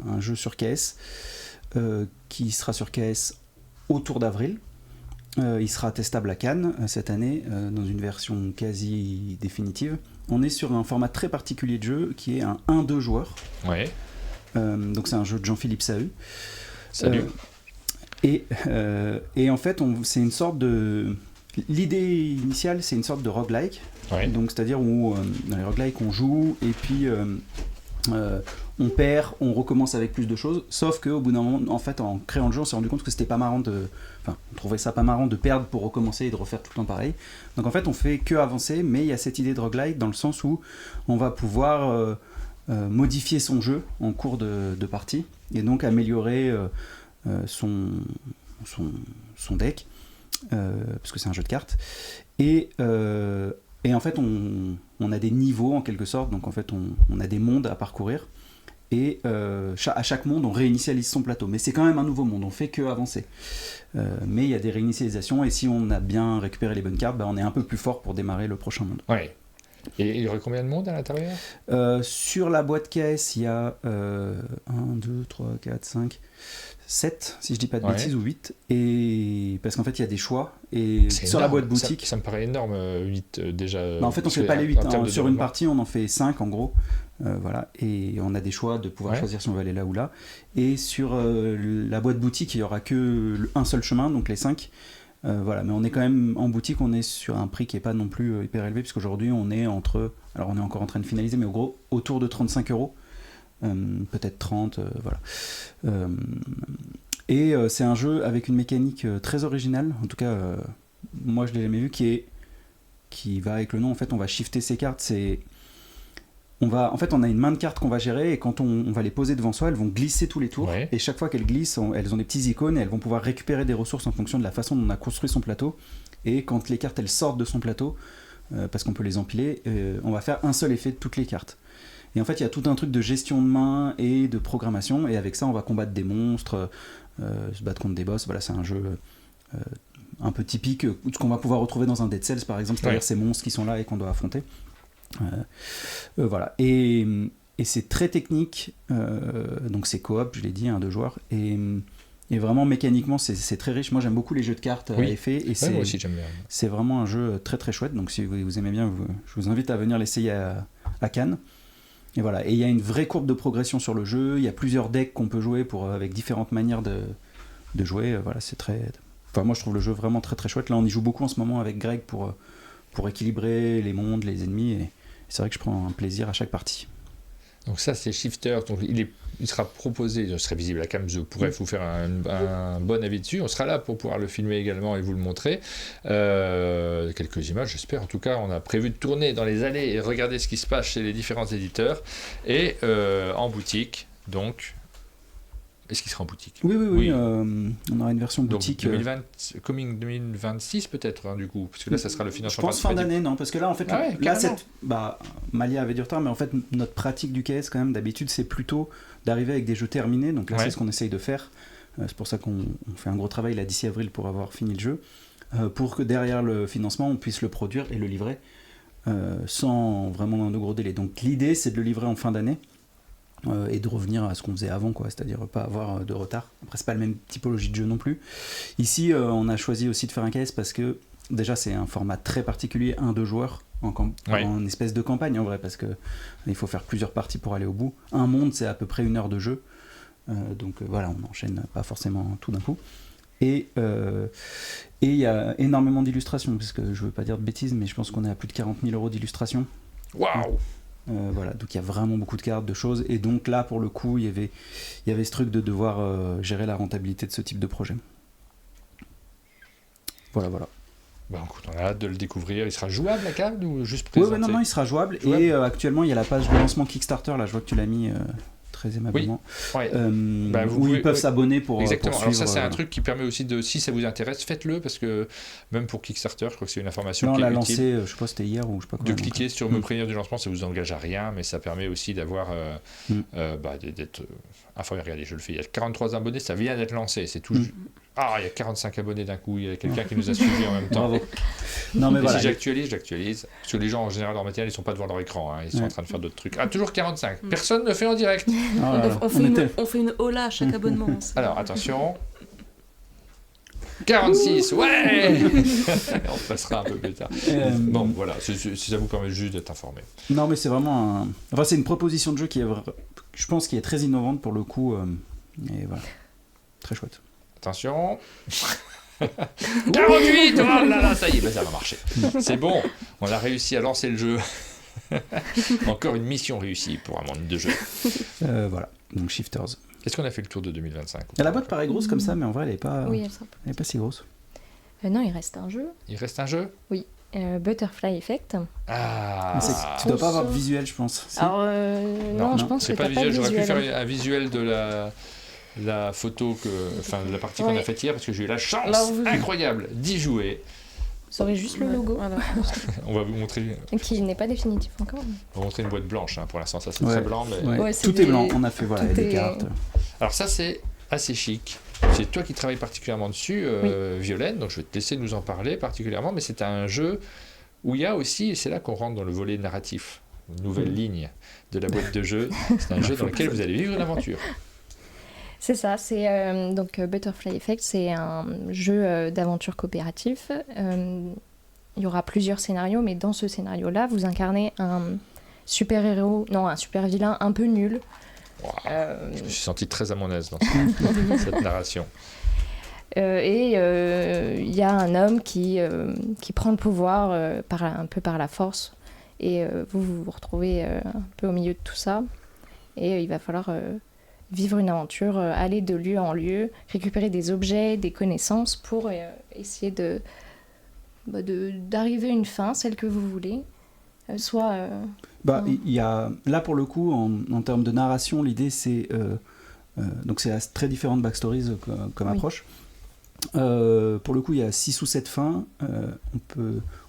un jeu sur KS qui sera sur KS autour d'avril. Il sera testable à Cannes cette année dans une version quasi définitive. On est sur un format très particulier de jeu qui est un 1-2 joueurs. Ouais. Donc c'est un jeu de Jean-Philippe Sahu. Salut. Et en fait, c'est une sorte de... L'idée initiale, c'est une sorte de roguelike. Ouais. Donc c'est-à-dire où dans les roguelikes, on joue et puis on perd, on recommence avec plus de choses. Sauf qu'au bout d'un moment, en fait, en créant le jeu, on s'est rendu compte que c'était pas marrant on trouvait ça pas marrant de perdre pour recommencer et de refaire tout le temps pareil. Donc en fait, on fait que avancer, mais il y a cette idée de roguelike dans le sens où on va pouvoir modifier son jeu en cours de partie et donc améliorer son deck, parce que c'est un jeu de cartes. Et en fait, on a des niveaux en quelque sorte, donc en fait, on a des mondes à parcourir. Et à chaque monde, on réinitialise son plateau. Mais c'est quand même un nouveau monde, on fait que avancer. Mais il y a des réinitialisations, et si on a bien récupéré les bonnes cartes, on est un peu plus fort pour démarrer le prochain monde. Ouais. Et il y aurait combien de mondes à l'intérieur ? Sur la boîte KS, il y a 1, 2, 3, 4, 5, 7, si je dis pas de bêtises, ou 8. Et parce qu'en fait, il y a des choix. Et c'est sur énorme. La boîte boutique... Ça me paraît énorme, 8 déjà. En fait, on ne fait pas les 8. Sur une partie, on en fait 5 en gros. Voilà. Et on a des choix de pouvoir choisir si on veut aller là ou là. Et sur la boîte boutique, il n'y aura un seul chemin, donc les 5. Voilà. Mais on est quand même en boutique, on est sur un prix qui n'est pas non plus hyper élevé, puisqu'aujourd'hui, on est entre... Alors, on est encore en train de finaliser, mais au gros, autour de 35 €. Peut-être 30, voilà. Et c'est un jeu avec une mécanique très originale, en tout cas moi je l'ai jamais vu, qui va avec le nom. En fait, on va shifter ses cartes. On a une main de cartes qu'on va gérer, et quand on va les poser devant soi, elles vont glisser tous les tours, et chaque fois qu'elles glissent, elles ont des petits icônes, et elles vont pouvoir récupérer des ressources en fonction de la façon dont on a construit son plateau. Et quand les cartes elles sortent de son plateau, parce qu'on peut les empiler, on va faire un seul effet de toutes les cartes. Et en fait, il y a tout un truc de gestion de main et de programmation, et avec ça, on va combattre des monstres, se battre contre des boss. Voilà, c'est un jeu un peu typique, ce qu'on va pouvoir retrouver dans un Dead Cells, par exemple, c'est-à-dire ces monstres qui sont là et qu'on doit affronter. Voilà. Et c'est très technique, donc c'est coop, je l'ai dit, 2 joueurs, et vraiment mécaniquement, c'est très riche. Moi, j'aime beaucoup les jeux de cartes à effet, et moi aussi, j'aime bien. C'est vraiment un jeu très très chouette. Donc si vous aimez bien, je vous invite à venir l'essayer à Cannes. Et voilà, et il y a une vraie courbe de progression sur le jeu, il y a plusieurs decks qu'on peut jouer avec différentes manières de jouer. Voilà, c'est très... Enfin, moi je trouve le jeu vraiment très très chouette. Là on y joue beaucoup en ce moment avec Greg pour équilibrer les mondes, les ennemis, et c'est vrai que je prends un plaisir à chaque partie. Donc ça c'est Shifters, donc il sera proposé, il serait visible à Cannes, je pourrais vous faire un bon avis dessus, on sera là pour pouvoir le filmer également et vous le montrer, quelques images j'espère, en tout cas on a prévu de tourner dans les allées et regarder ce qui se passe chez les différents éditeurs, et en boutique, donc est-ce qu'il sera en boutique ? Oui. On aura une version boutique. Donc 2026 peut-être, hein, du coup, parce que là ça sera le financement. Je pense fin d'année, non, parce que là en fait, Malia avait du retard, mais en fait notre pratique du KS quand même d'habitude c'est plutôt d'arriver avec des jeux terminés, donc là c'est ce qu'on essaye de faire. C'est pour ça qu'on fait un gros travail là d'ici avril pour avoir fini le jeu, pour que derrière le financement on puisse le produire et le livrer sans vraiment de gros délais. Donc l'idée c'est de le livrer en fin d'année. Et de revenir à ce qu'on faisait avant, c'est-à-dire pas avoir de retard. Après c'est pas la même typologie de jeu non plus. Ici on a choisi aussi de faire un KS parce que déjà c'est un format très particulier, 1-2 joueurs en espèce de campagne en vrai, parce que il faut faire plusieurs parties pour aller au bout. Un monde c'est à peu près 1 heure de jeu, donc voilà, on n'enchaîne pas forcément tout d'un coup. Et il y a énormément d'illustrations, parce que je veux pas dire de bêtises, mais je pense qu'on est à plus de 40 000 € d'illustrations. Waouh! Voilà, donc il y a vraiment beaucoup de cartes, de choses, et donc là pour le coup il y avait ce truc de devoir gérer la rentabilité de ce type de projet. Voilà. Bah, écoute, on a hâte de le découvrir. Il sera jouable la carte ou juste présenté? Oui, non, il sera jouable. Et actuellement il y a la page de lancement Kickstarter, là je vois que tu l'as mis très aimablement, où ils peuvent s'abonner pour exactement. Pour alors ça c'est un truc qui permet aussi de, si ça vous intéresse, faites-le, parce que même pour Kickstarter, je crois que c'est une information qui est utile. on l'a lancé, je sais pas c'était hier ou je sais pas quoi. De cliquer sur me prévenir du lancement, ça vous engage à rien, mais ça permet aussi d'avoir d'être informé. Regardez, je le fais, il y a 43 abonnés, ça vient d'être lancé, c'est tout. Il y a 45 abonnés d'un coup, il y a quelqu'un qui nous a suivis en même temps. Bravo. Non, mais voilà. Si j'actualise. Parce que les gens, en général, dans le matinale, ils ne sont pas devant leur écran. Ils sont en train de faire d'autres trucs. Toujours 45. Personne ne fait en direct. On fait une hola à chaque abonnement. Alors, attention. 46, ouais. On passera un peu plus tard. Bon, voilà, si ça vous permet juste d'être informé. Non, mais c'est vraiment c'est une proposition de jeu qui est, je pense, qui est très innovante pour le coup. Et voilà. Très chouette. Attention. 48. Oh là là, ça y est, ça va marcher. C'est bon, on a réussi à lancer le jeu. Encore une mission réussie pour un monde de jeu. Voilà, donc Shifters. Est-ce qu'on a fait le tour de 2025? La boîte paraît grosse comme ça, mais en vrai elle est pas, elle est pas si grosse. Non, il reste un jeu. Il reste un jeu? Oui. Butterfly Effect. Tu dois pas avoir de visuel, je pense. Si. Alors, non, je pense que pas visuel. J'aurais pu faire un visuel de la photo, de la partie qu'on a faite hier, parce que j'ai eu la chance incroyable d'y jouer. Vous aurez juste le logo. Voilà. On va vous montrer. Qui n'est pas définitif encore. On va montrer une boîte blanche, pour l'instant, ça c'est très blanc. Mais... tout est blanc, on a fait des cartes. Alors ça c'est assez chic. C'est toi qui travailles particulièrement dessus, Violaine, donc je vais te laisser nous en parler particulièrement, mais c'est un jeu où il y a aussi, c'est là qu'on rentre dans le volet narratif, une nouvelle ligne de la boîte de jeu. C'est un jeu dans lequel vous allez vivre une aventure. C'est ça, c'est donc Butterfly Effect, c'est un jeu d'aventure coopératif. Il y aura plusieurs scénarios, mais dans ce scénario-là, vous incarnez un super-héros, non, un super-vilain un peu nul. Wow. Je me suis senti très à mon aise dans cette narration. Et il y a un homme qui prend le pouvoir un peu par la force, et vous vous retrouvez un peu au milieu de tout ça, et il va falloir... vivre une aventure, aller de lieu en lieu, récupérer des objets, des connaissances pour essayer d'arriver à une fin, celle que vous voulez. Il y a, là pour le coup, en termes de narration, l'idée c'est... donc c'est très différent de backstories comme approche. Pour le coup, il y a 6 ou 7 fins.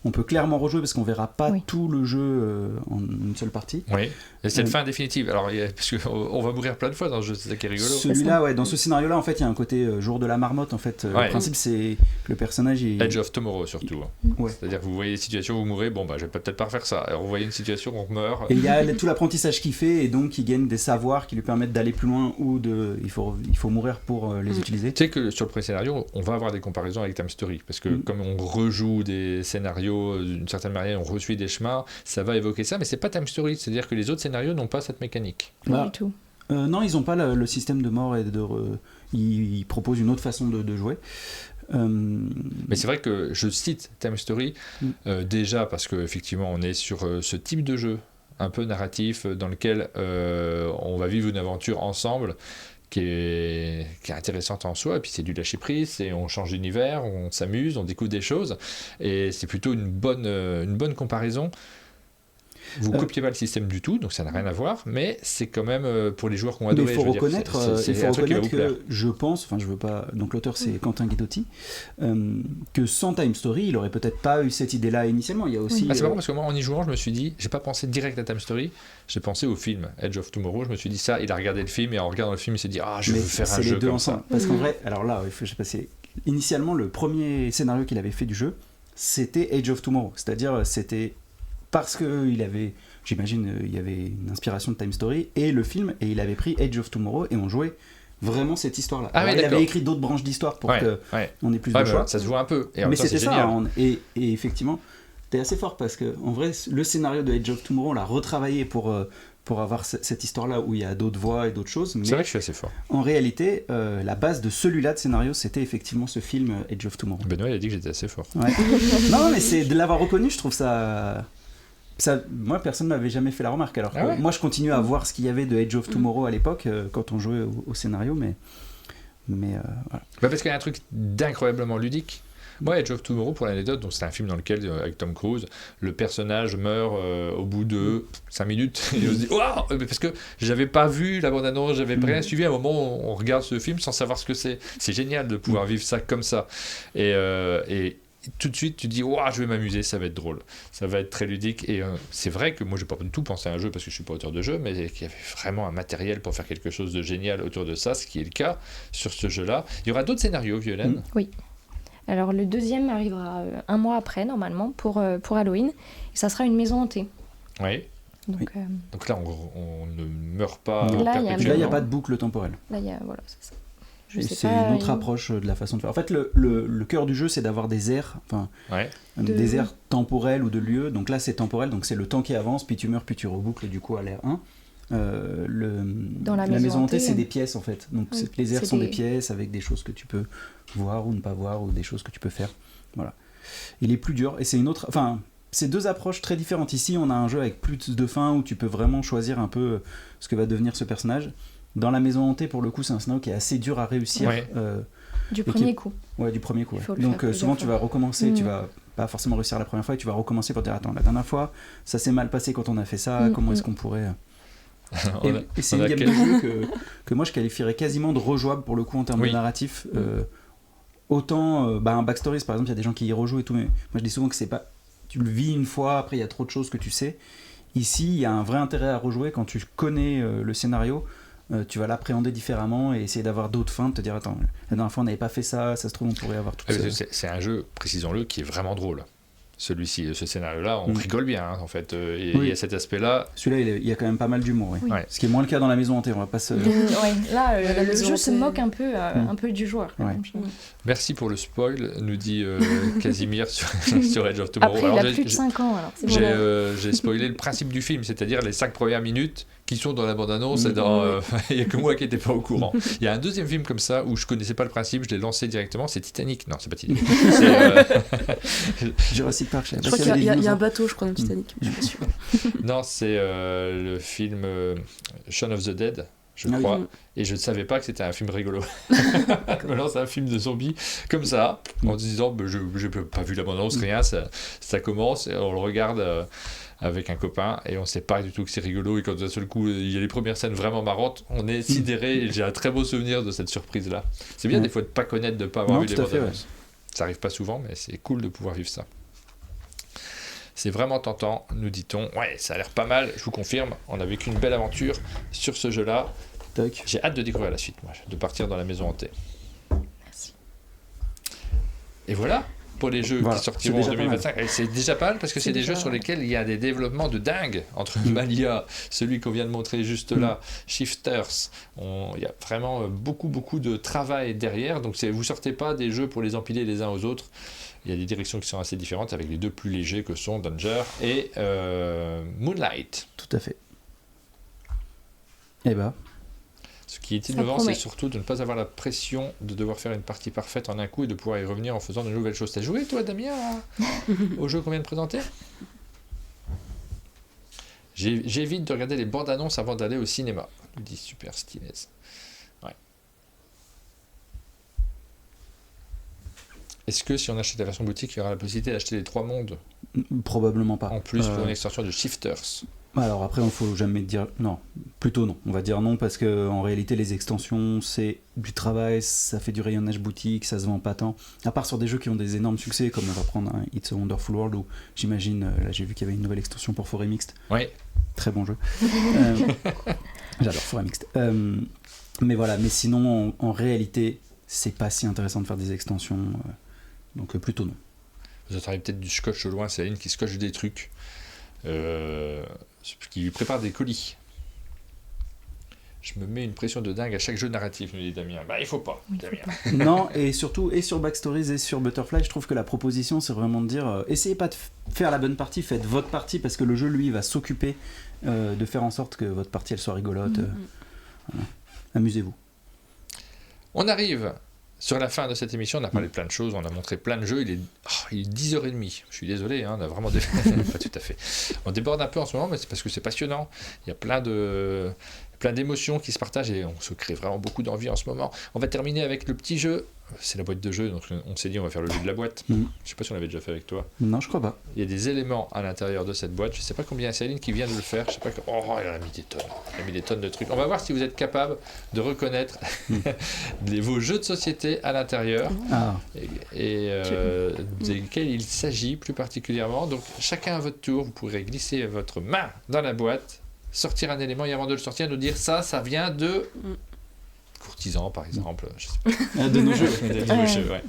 On peut clairement rejouer parce qu'on verra pas tout le jeu en une seule partie. Oui, et c'est une fin définitive. Alors, parce qu'on va mourir plein de fois dans ce jeu, c'est ça qui est rigolo. Celui-là, dans ce scénario-là, en fait, il y a un côté jour de la marmotte. En fait, le principe, c'est que le personnage est... Edge of Tomorrow, surtout. C'est-à-dire que vous voyez des situations où vous mourrez, je vais peut-être pas refaire ça. Alors, vous voyez une situation où on meurt. Et il y a tout l'apprentissage qu'il fait, et donc il gagne des savoirs qui lui permettent d'aller plus loin, ou il faut mourir pour les utiliser. Tu sais que sur le pré-scénario, on va avoir des comparaisons avec Time Story, parce que comme on rejoue des scénarios d'une certaine manière, on resuit des chemins, ça va évoquer ça, mais c'est pas Time Story, c'est-à-dire que les autres scénarios n'ont pas cette mécanique. Pas du tout. Non, ils n'ont pas le système de mort, et ils proposent une autre façon de jouer. Mais c'est vrai que je cite Time Story déjà parce qu'effectivement on est sur ce type de jeu un peu narratif dans lequel on va vivre une aventure ensemble qui est intéressante en soi, et puis c'est du lâcher prise, et on change d'univers, on s'amuse, on découvre des choses, et c'est plutôt une bonne comparaison. Vous ne copiez pas le système du tout, donc ça n'a rien à voir, mais c'est quand même pour les joueurs qui ont adoré. Il faut reconnaître, que je pense, je veux pas, donc l'auteur c'est Quentin Guidotti, que sans Time Story, il aurait peut-être pas eu cette idée-là initialement. Il y a aussi. C'est marrant parce que moi en y jouant, je me suis dit, j'ai pas pensé direct à Time Story, j'ai pensé au film Edge of Tomorrow. Je me suis dit ça, il a regardé le film, et en regardant le film, il s'est dit je veux faire un jeu les deux comme ensemble. ça. Parce qu'en vrai, alors là, je sais pas, initialement le premier scénario qu'il avait fait du jeu, c'était Age of Tomorrow, c'est-à-dire c'était parce que il avait, j'imagine, il y avait une inspiration de Time Story et le film, et il avait pris Age of Tomorrow et on jouait vraiment cette histoire-là. Il avait écrit d'autres branches d'histoire pour qu'on ait plus de choix. Ça se voit un peu. Et mais c'était ça. Et effectivement, t'es assez fort parce que en vrai, le scénario de Age of Tomorrow, on l'a retravaillé pour pour avoir cette histoire-là où il y a d'autres voix et d'autres choses. Mais c'est vrai que je suis assez fort. En réalité, la base de celui-là de scénario, c'était effectivement ce film Edge of Tomorrow. Benoît, il a dit que j'étais assez fort. Ouais. Non, mais c'est de l'avoir reconnu, je trouve ça... Moi, personne ne m'avait jamais fait la remarque. Alors moi, je continue à voir ce qu'il y avait de Edge of Tomorrow à l'époque, quand on jouait au scénario, mais voilà. Parce qu'il y a un truc d'incroyablement ludique. Moi, Edge of Tomorrow, pour l'anecdote, donc c'est un film dans lequel, avec Tom Cruise, le personnage meurt au bout de 5 minutes. Et on se dit, waouh! Parce que j'avais pas vu la bande-annonce, j'avais rien suivi. À un moment, on regarde ce film sans savoir ce que c'est. C'est génial de pouvoir vivre ça comme ça. Et tout de suite, tu dis, waouh, je vais m'amuser, ça va être drôle. Ça va être très ludique. Et c'est vrai que moi, j'ai pas du tout pensé à un jeu parce que je suis pas auteur de jeu, mais qu'il y avait vraiment un matériel pour faire quelque chose de génial autour de ça, ce qui est le cas sur ce jeu-là. Il y aura d'autres scénarios, Violaine? Oui. Alors le deuxième arrivera un mois après, normalement, pour Halloween. Et ça sera une maison hantée. Oui. Donc là, on ne meurt pas perpétuellement. Là, il n'y a pas de boucle temporelle. Là, voilà, c'est ça. C'est une autre approche de la façon de faire. En fait, le cœur du jeu, c'est d'avoir des aires, des aires temporelles ou de lieux. Donc là, c'est temporel, donc c'est le temps qui avance, puis tu meurs, puis tu reboucles, du coup, à l'ère 1. Dans la maison hantée, c'est des pièces en fait. Donc les aires sont des pièces avec des choses que tu peux voir ou ne pas voir ou des choses que tu peux faire. Voilà. Il est plus dur et c'est une autre. Enfin, c'est deux approches très différentes. Ici, on a un jeu avec plus de fins où tu peux vraiment choisir un peu ce que va devenir ce personnage. Dans la maison hantée, pour le coup, c'est un scénario qui est assez dur à réussir. Du premier coup. Ouais, du premier coup. Ouais. Donc souvent, tu vas recommencer. Tu vas pas forcément réussir la première fois et tu vas recommencer pour dire attends, la dernière fois, ça s'est mal passé quand on a fait ça. Comment est-ce qu'on pourrait et c'est une gamme de jeu que moi je qualifierais quasiment de rejouable pour le coup en termes de narratif. Autant un Backstories par exemple, il y a des gens qui y rejouent et tout, mais moi je dis souvent que c'est pas, tu le vis une fois, après il y a trop de choses que tu sais. Ici il y a un vrai intérêt à rejouer quand tu connais le scénario. Tu vas l'appréhender différemment et essayer d'avoir d'autres fins, de te dire attends, la dernière fois on n'avait pas fait ça, ça se trouve on pourrait avoir tout ça. C'est un jeu, précisons-le, qui est vraiment drôle. Celui-ci, ce scénario-là, on rigole bien, en fait. Il y a cet aspect-là. Celui-là, il y a quand même pas mal d'humour, ce qui est moins le cas dans la maison hantée. On va pas se. Là, le jeu se moque un peu du joueur. Merci pour le spoil, nous dit Casimir sur Edge of Tomorrow. Après, il a plus de 5 ans. J'ai spoilé le principe du film, c'est-à-dire les 5 premières minutes qui sont dans la bande-annonce. Il n'y a que moi qui n'étais pas au courant. Il y a un deuxième film comme ça où je ne connaissais pas le principe, je l'ai lancé directement. C'est Titanic. Non, c'est pas Titanic. Jurassic Park. Je crois qu'il y a un bateau, je crois, dans Titanic. Je suis pas sûr. Non, c'est le film Shaun of the Dead, je crois. Et je ne savais pas que c'était un film rigolo. Je me lance un film de zombies comme ça, en disant je n'ai pas vu la bande-annonce, rien. Ça commence, et on le regarde avec un copain et on ne sait pas du tout que c'est rigolo. Et quand d'un seul coup, il y a les premières scènes vraiment marrantes, on est sidéré. Et j'ai un très beau souvenir de cette surprise-là. C'est bien des fois de ne pas connaître, de ne pas avoir vu les bandes-annonces. Ça n'arrive pas souvent, mais c'est cool de pouvoir vivre ça. C'est vraiment tentant, nous dit-on. Ouais, ça a l'air pas mal, je vous confirme. On a vécu une belle aventure sur ce jeu-là. J'ai hâte de découvrir la suite, moi, de partir dans la maison hantée. Merci. Et voilà pour les jeux qui sortiront en 2025. C'est déjà pas mal parce que c'est des jeux sur lesquels il y a des développements de dingue entre Malia, celui qu'on vient de montrer juste là, Shifters. Il y a vraiment beaucoup de travail derrière. Donc vous sortez pas des jeux pour les empiler les uns aux autres. Il y a des directions qui sont assez différentes avec les deux plus légers que sont Danger et Moonlight. Tout à fait. Et ce qui est innovant, c'est surtout de ne pas avoir la pression de devoir faire une partie parfaite en un coup et de pouvoir y revenir en faisant de nouvelles choses. T'as joué, toi, Damien, au jeu qu'on vient de présenter ? J'évite de regarder les bandes annonces avant d'aller au cinéma, nous dit Super Stinez. Ouais. Est-ce que si on achète la version boutique, il y aura la possibilité d'acheter les 3 mondes ? Probablement pas. En plus, pour une extension de Shifters. Alors après, il ne faut jamais dire non. Plutôt non. On va dire non parce qu'en réalité, les extensions, c'est du travail, ça fait du rayonnage boutique, ça se vend pas tant. À part sur des jeux qui ont des énormes succès, comme on va prendre un It's a Wonderful World, où j'imagine, là j'ai vu qu'il y avait une nouvelle extension pour Forêt Mixte. Oui. Très bon jeu. J'adore Forêt Mixte. Mais voilà, mais sinon, en réalité, c'est pas si intéressant de faire des extensions. Donc plutôt non. Vous entendez peut-être du scotch au loin, c'est Aline qui scotche des trucs. Qui lui prépare des colis. Je me mets une pression de dingue à chaque jeu narratif, nous dit Damien. Il faut pas, Damien. Non, et surtout, et sur Backstories et sur Butterfly, je trouve que la proposition, c'est vraiment de dire essayez pas de faire la bonne partie, faites votre partie, parce que le jeu, lui, va s'occuper de faire en sorte que votre partie, elle soit rigolote. Voilà. Amusez-vous. On arrive sur la fin de cette émission, on a parlé de plein de choses, on a montré plein de jeux, il est 10h30, je suis désolé, on a vraiment... pas tout à fait. On déborde un peu en ce moment, mais c'est parce que c'est passionnant. Il y a plein d'émotions qui se partagent et on se crée vraiment beaucoup d'envie en ce moment. On va terminer avec le petit jeu. C'est la boîte de jeu, donc on s'est dit on va faire le jeu de la boîte. Je sais pas si on l'avait déjà fait avec toi. Non, je crois pas. Il y a des éléments à l'intérieur de cette boîte. Je sais pas combien c'est Céline qui vient de le faire. Je sais pas. Elle a mis des tonnes. Elle a mis des tonnes de trucs. On va voir si vous êtes capable de reconnaître vos jeux de société à l'intérieur et desquels il s'agit plus particulièrement. Donc chacun à votre tour, vous pourrez glisser votre main dans la boîte, sortir un élément et avant de le sortir, nous dire ça vient de courtisan par exemple, je sais pas. De nos jeux. Ouais.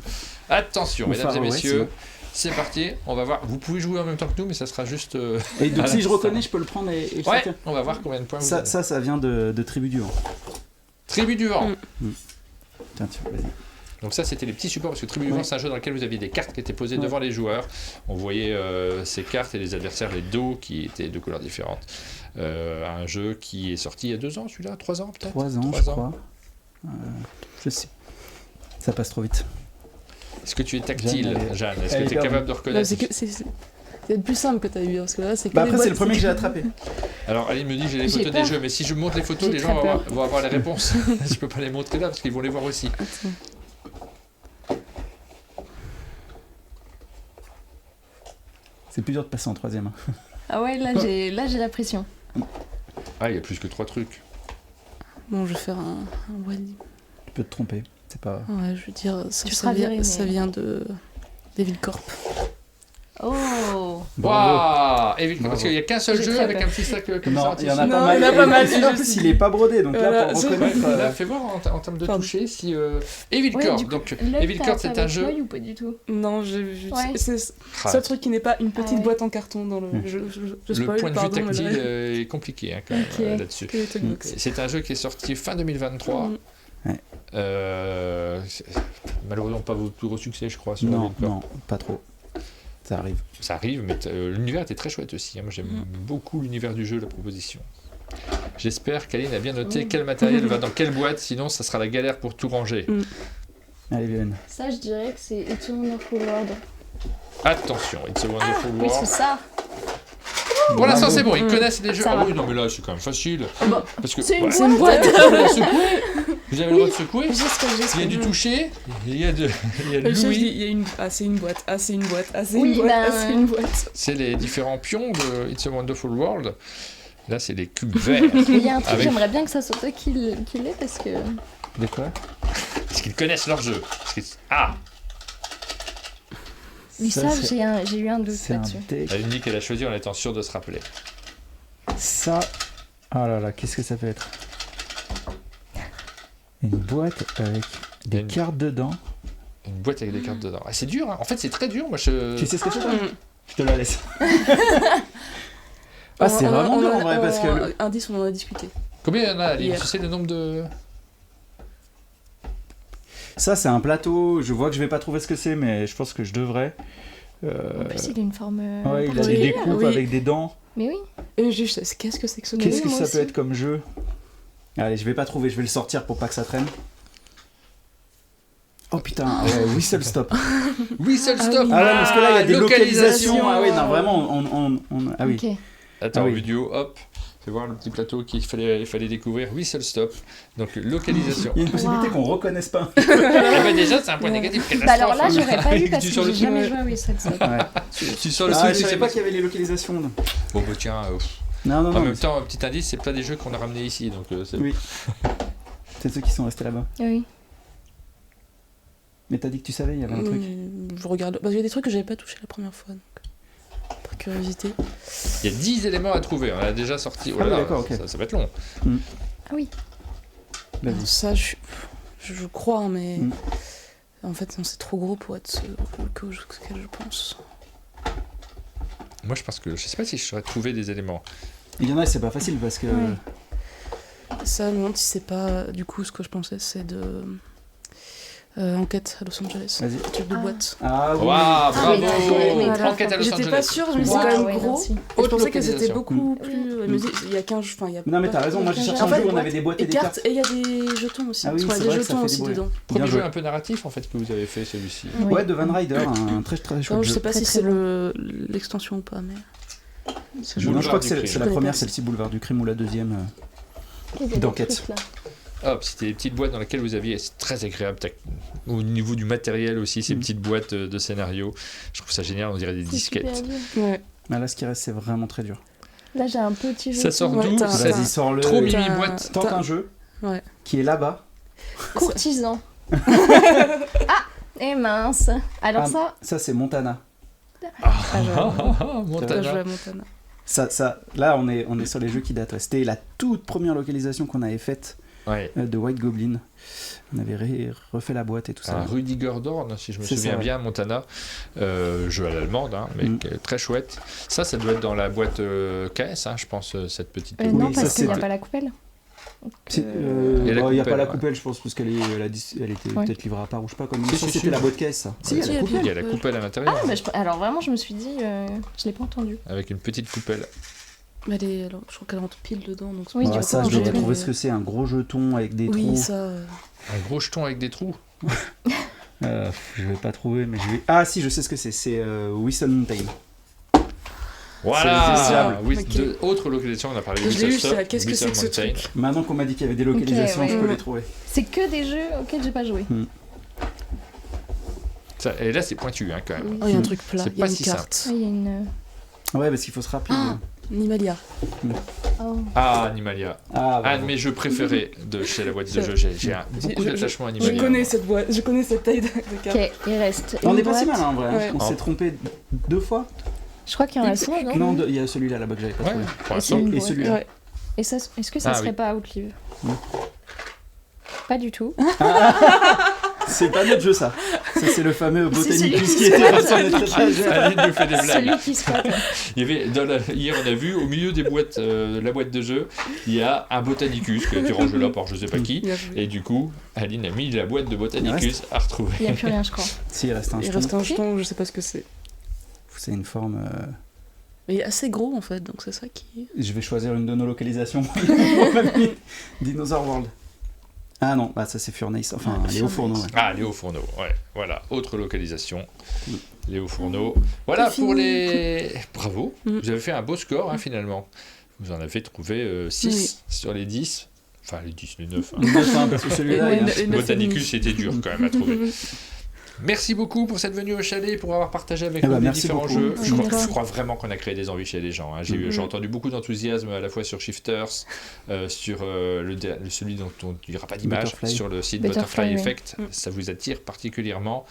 Attention, mesdames et messieurs, c'est parti. On va voir. Vous pouvez jouer en même temps que nous, mais ça sera juste. Et donc si je reconnais, je peux le prendre et le sortir. On va voir combien de points vous avez. Ça vient de Tribu du Vent. Tribu du Vent. Tiens, vas-y. Donc ça, c'était les petits supports, parce que Tribu du Vent, c'est un jeu dans lequel vous aviez des cartes qui étaient posées devant les joueurs. On voyait ces cartes et les adversaires, les dos, qui étaient de couleurs différentes. Un jeu qui est sorti il y a 2 ans, celui-là, 3 ans peut-être. 3 ans, je crois. Je sais. Ça passe trop vite. Est-ce que tu es tactile, Jeanne? Est-ce que tu es capable de reconnaître? C'est le plus simple que tu as eu, parce que là, c'est après, c'est le premier que j'ai attrapé. Alors, Aline me dit que j'ai les photos des jeux, mais si je montre les photos, les gens vont avoir les réponses. Je peux pas les montrer là, parce qu'ils vont les voir aussi. C'est plus dur de passer en 3e. Ah ouais, là j'ai la pression. Il y a plus que 3 trucs. Bon, je vais faire un Wally. Tu peux te tromper, c'est pas... Ouais, je veux dire, ça vient de Evil Corp. Oh! Waouh! Parce qu'il n'y a qu'un seul jeu avec un petit sac comme ça. Non, il y en a pas mal. Il y en a pas mal. En plus, il est pas brodé, donc là, pour reconnaître... Là, fais voir en termes de toucher si... Evil Corp, donc Evil Corp, c'est un jeu... Ou pas du tout? Non, c'est le seul truc qui n'est pas une petite boîte en carton dans le jeu. Le point de vue tactile est compliqué quand même là-dessus. C'est un jeu qui est sorti fin 2023. Malheureusement pas votre plus gros succès, je crois. Non, pas trop. Ça arrive, mais l'univers était très chouette aussi. Moi, j'aime beaucoup l'univers du jeu, la proposition. J'espère qu'Aline a bien noté quel matériel va dans quelle boîte, sinon ça sera la galère pour tout ranger. Allez, Viviane. Ça, je dirais que c'est It's a Wonderful World. Attention, It's a Wonderful World. Oui, c'est ça. Pour l'instant, c'est bon, ils connaissent les jeux. Ah oui, non, mais là, c'est quand même facile. Parce que, c'est une boîte. Vous avez le droit de secouer. Il y a du toucher, il y a de l'ouïe. C'est une boîte, c'est une boîte, c'est une boîte. C'est les différents pions de It's a Wonderful World. Là, c'est les cubes verts. Il y a un truc, j'aimerais bien que ça soit toi qui l'ait, parce que... De quoi? Parce qu'ils connaissent leur jeu. Oui, ça, j'ai eu un doute là-dessus. Elle dit qu'elle a choisi en étant sûre de se rappeler. Ça... Oh là là, qu'est-ce que ça peut être? Une boîte avec des cartes dedans. Une boîte avec des cartes dedans. C'est dur, hein. En fait, c'est très dur. Moi, Tu sais ce que c'est, toi? Je te la laisse. C'est vraiment dur en vrai, parce que... Indice, on en a discuté. Combien il y en a, Aline? Tu sais le nombre de... Ça, c'est un plateau. Je vois que je vais pas trouver ce que c'est, mais je pense que je devrais. En plus, il a une forme... il a des découpes avec des dents. Mais oui. Et juste, qu'est-ce que c'est que ce nom? Qu'est-ce que ça peut être comme jeu? Allez, je vais pas trouver, je vais le sortir pour pas que ça traîne. Oh putain, Whistle Stop. Whistle Stop. Parce que là, il y a des localisations. Ah oui, non, vraiment, Ah oui. Okay. Attends, vidéo, hop. Fais voir le petit plateau qu'il fallait découvrir. Whistle Stop. Donc, localisation. Il y a une possibilité qu'on reconnaisse pas. Déjà, c'est un point négatif. Alors là, j'aurais pas eu parce que j'ai jamais joué à Whistle Stop. Tu sors le truc. Je savais pas qu'il y avait les localisations. Bon, bah tiens. Non. En même temps, petit indice, c'est pas des jeux qu'on a ramenés ici. Donc, oui. C'est ceux qui sont restés là-bas. Oui. Mais t'as dit que tu savais, il y avait un truc. Je regarde. Parce qu'il y a des trucs que j'avais pas touché la première fois. Donc, par curiosité. Il y a 10 éléments à trouver. On a déjà sorti. Oh là là, d'accord, ok. Ça va être long. Ah oui. Alors, ça, je crois, mais. En fait, c'est trop gros pour être ce que je pense. Moi, je pense que je sais pas si je saurais trouver des éléments. Il y en a, c'est pas facile parce que. Ça, je me demande si c'est pas, du coup, ce que je pensais, c'est de... Enquête à Los Angeles. Vas-y. Truc de boîte. Ah oui. Waouh, bravo. Voilà. Enquête à Los Angeles. J'étais pas sûre, je me disais quand même gros. Je pensais que c'était beaucoup plus... Il y a 15... Enfin, il y a non mais t'as raison, moi j'ai cherché un jeu où on avait des boîtes et des cartes. Et il y a des jetons aussi. Ah oui, il y a des jetons aussi dedans. Premier jeu un peu narratif en fait que vous avez fait celui-ci. Ouais, de Van Rider, un très très chouette jeu. Je sais pas si c'est l'extension ou pas, mais... Je crois que c'est la première, celle-ci, Boulevard du Crime, ou la deuxième d'enquête. Hop, c'était des petites boîtes dans lesquelles vous aviez, c'est très agréable au niveau du matériel aussi, ces petites boîtes de scénario. Je trouve ça génial, on dirait des disquettes. Ouais. Là, ce qui reste, c'est vraiment très dur. Là, j'ai un petit jeu. Ça sort d'où? Vas-y, sors-le. Trop mini boîte. Tente un jeu qui est là-bas. Courtisan. Ah, et mince. Alors ça, c'est Montana. Montana. Là, on est sur les jeux qui datent. C'était la toute première localisation qu'on avait faite de White Goblin. On avait refait la boîte et tout ça. Rudy Gordon, si je me souviens bien, Montana. Jeu à l'allemande, mais très chouette. Ça doit être dans la boîte KS, je pense, cette petite boîte. Non, parce qu'il n'y a pas la coupelle. Il n'y a pas la coupelle, je pense, parce qu'elle était peut-être livrée à part ou je sais pas. Comme ça, c'était la boîte caisse, ça. Si, il y a la coupelle à l'intérieur. Alors vraiment, je me suis dit, je l'ai pas entendu. Avec une petite coupelle. Je crois qu'elle rentre pile dedans. Donc oui, ça, je devrais trouver ce que c'est, un gros jeton avec des trous. Oui, ça. Un gros jeton avec des trous. Je vais pas trouver, mais je vais. Ah si, je sais ce que c'est. C'est Whistle Mountain. Voilà. Autre localisation, on a parlé de Whistle. Qu'est-ce que c'est que ce truc? Maintenant qu'on m'a dit qu'il y avait des localisations, je peux les trouver. C'est que des jeux auxquels j'ai pas joué. Et là, c'est pointu quand même. Il y a un truc plat. C'est pas si simple. Il y a une. Ouais, parce qu'il faut se rappeler. Animalia. Animalia. Un de mes jeux préférés de chez la boîte de jeux. J'ai beaucoup d'attachement à Animalia. Je connais cette boîte, je connais cette taille de carte. Ok, il reste. On n'est pas si mal en vrai. On s'est trompé 2 fois. Je crois qu'il y en a fois, non, il y a celui-là là-bas que j'avais pas trouvé. Et celui-là. Et ça, est-ce que ça serait pas Outlive? Pas du tout. C'est pas notre jeu ça. Ça c'est le fameux Botanicus qui était sur notre étage. Aline nous fait des blagues. Celui qui se passe. Il y avait hier on a vu au milieu des boîtes, la boîte de jeu, il y a un Botanicus qui a été rangé là par je sais pas qui. Et du coup, Aline a mis la boîte de Botanicus à retrouver. Il n'y a plus rien je crois. Si, il reste un jeton. Il reste un jeton, je sais pas ce que c'est. C'est une forme. Mais il est assez gros en fait, donc c'est ça qui. Je vais choisir une de nos localisations. Dinosaur World. Ah non, ça c'est Furnace, enfin Léo Fourneau. Léo Fourneau, voilà, autre localisation. Léo Fourneau. Voilà pour les. Bravo, vous avez fait un beau score finalement. Vous en avez trouvé 6 sur les 10. Enfin, les 10, les 9. Parce que celui-là, Botanicus, c'était dur quand même à trouver. Merci beaucoup pour cette venue au chalet, pour avoir partagé avec nous les différents jeux. Je crois vraiment qu'on a créé des envies chez les gens. J'ai entendu beaucoup d'enthousiasme à la fois sur Shifters, sur celui dont on ne dira pas d'image, sur le site Butterfly Effect. Ça vous attire particulièrement.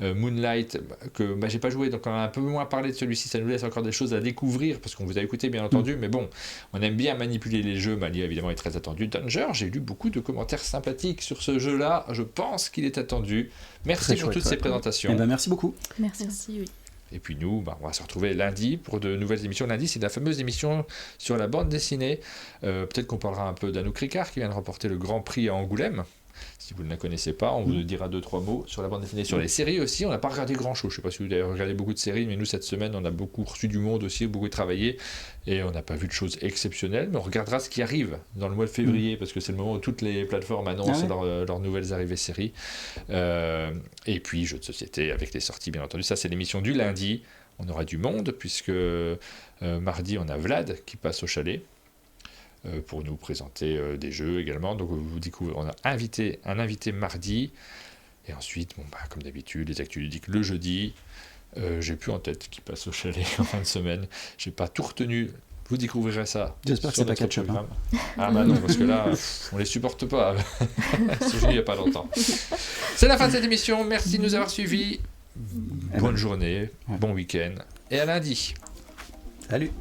Moonlight, que j'ai pas joué, donc on a un peu moins parlé de celui-ci, ça nous laisse encore des choses à découvrir, parce qu'on vous a écouté bien entendu, mais bon, on aime bien manipuler les jeux. Malia évidemment est très attendu. Danger, j'ai lu beaucoup de commentaires sympathiques sur ce jeu-là, je pense qu'il est attendu. Merci pour toutes ces présentations. Merci beaucoup. Merci. Oui. Et puis nous, on va se retrouver lundi pour de nouvelles émissions. Lundi, c'est la fameuse émission sur la bande dessinée. Peut-être qu'on parlera un peu d'Anouk Ricard qui vient de remporter le Grand Prix à Angoulême. Si vous ne la connaissez pas, on vous dira 2-3 mots sur la bande dessinée. Sur les séries aussi, on n'a pas regardé grand-chose. Je ne sais pas si vous avez regardé beaucoup de séries, mais nous, cette semaine, on a beaucoup reçu du monde aussi, beaucoup travaillé, et on n'a pas vu de choses exceptionnelles, mais on regardera ce qui arrive dans le mois de février, parce que c'est le moment où toutes les plateformes annoncent leurs nouvelles arrivées séries. Et puis, jeux de société avec les sorties, bien entendu. Ça, c'est l'émission du lundi. On aura du monde, puisque mardi, on a Vlad qui passe au chalet. Pour nous présenter des jeux également. Donc vous découvrez, on a un invité mardi, et ensuite, comme d'habitude, les actus ludiques le jeudi. J'ai plus en tête qui passe au chalet en fin de semaine. J'ai pas tout retenu. Vous découvrirez ça. J'espère que c'est pas catch-up. Ah non, parce que là, on les supporte pas. C'est il n'y a pas longtemps. C'est la fin de cette émission. Merci de nous avoir suivis. Bonne journée, bon week-end, et à lundi. Salut.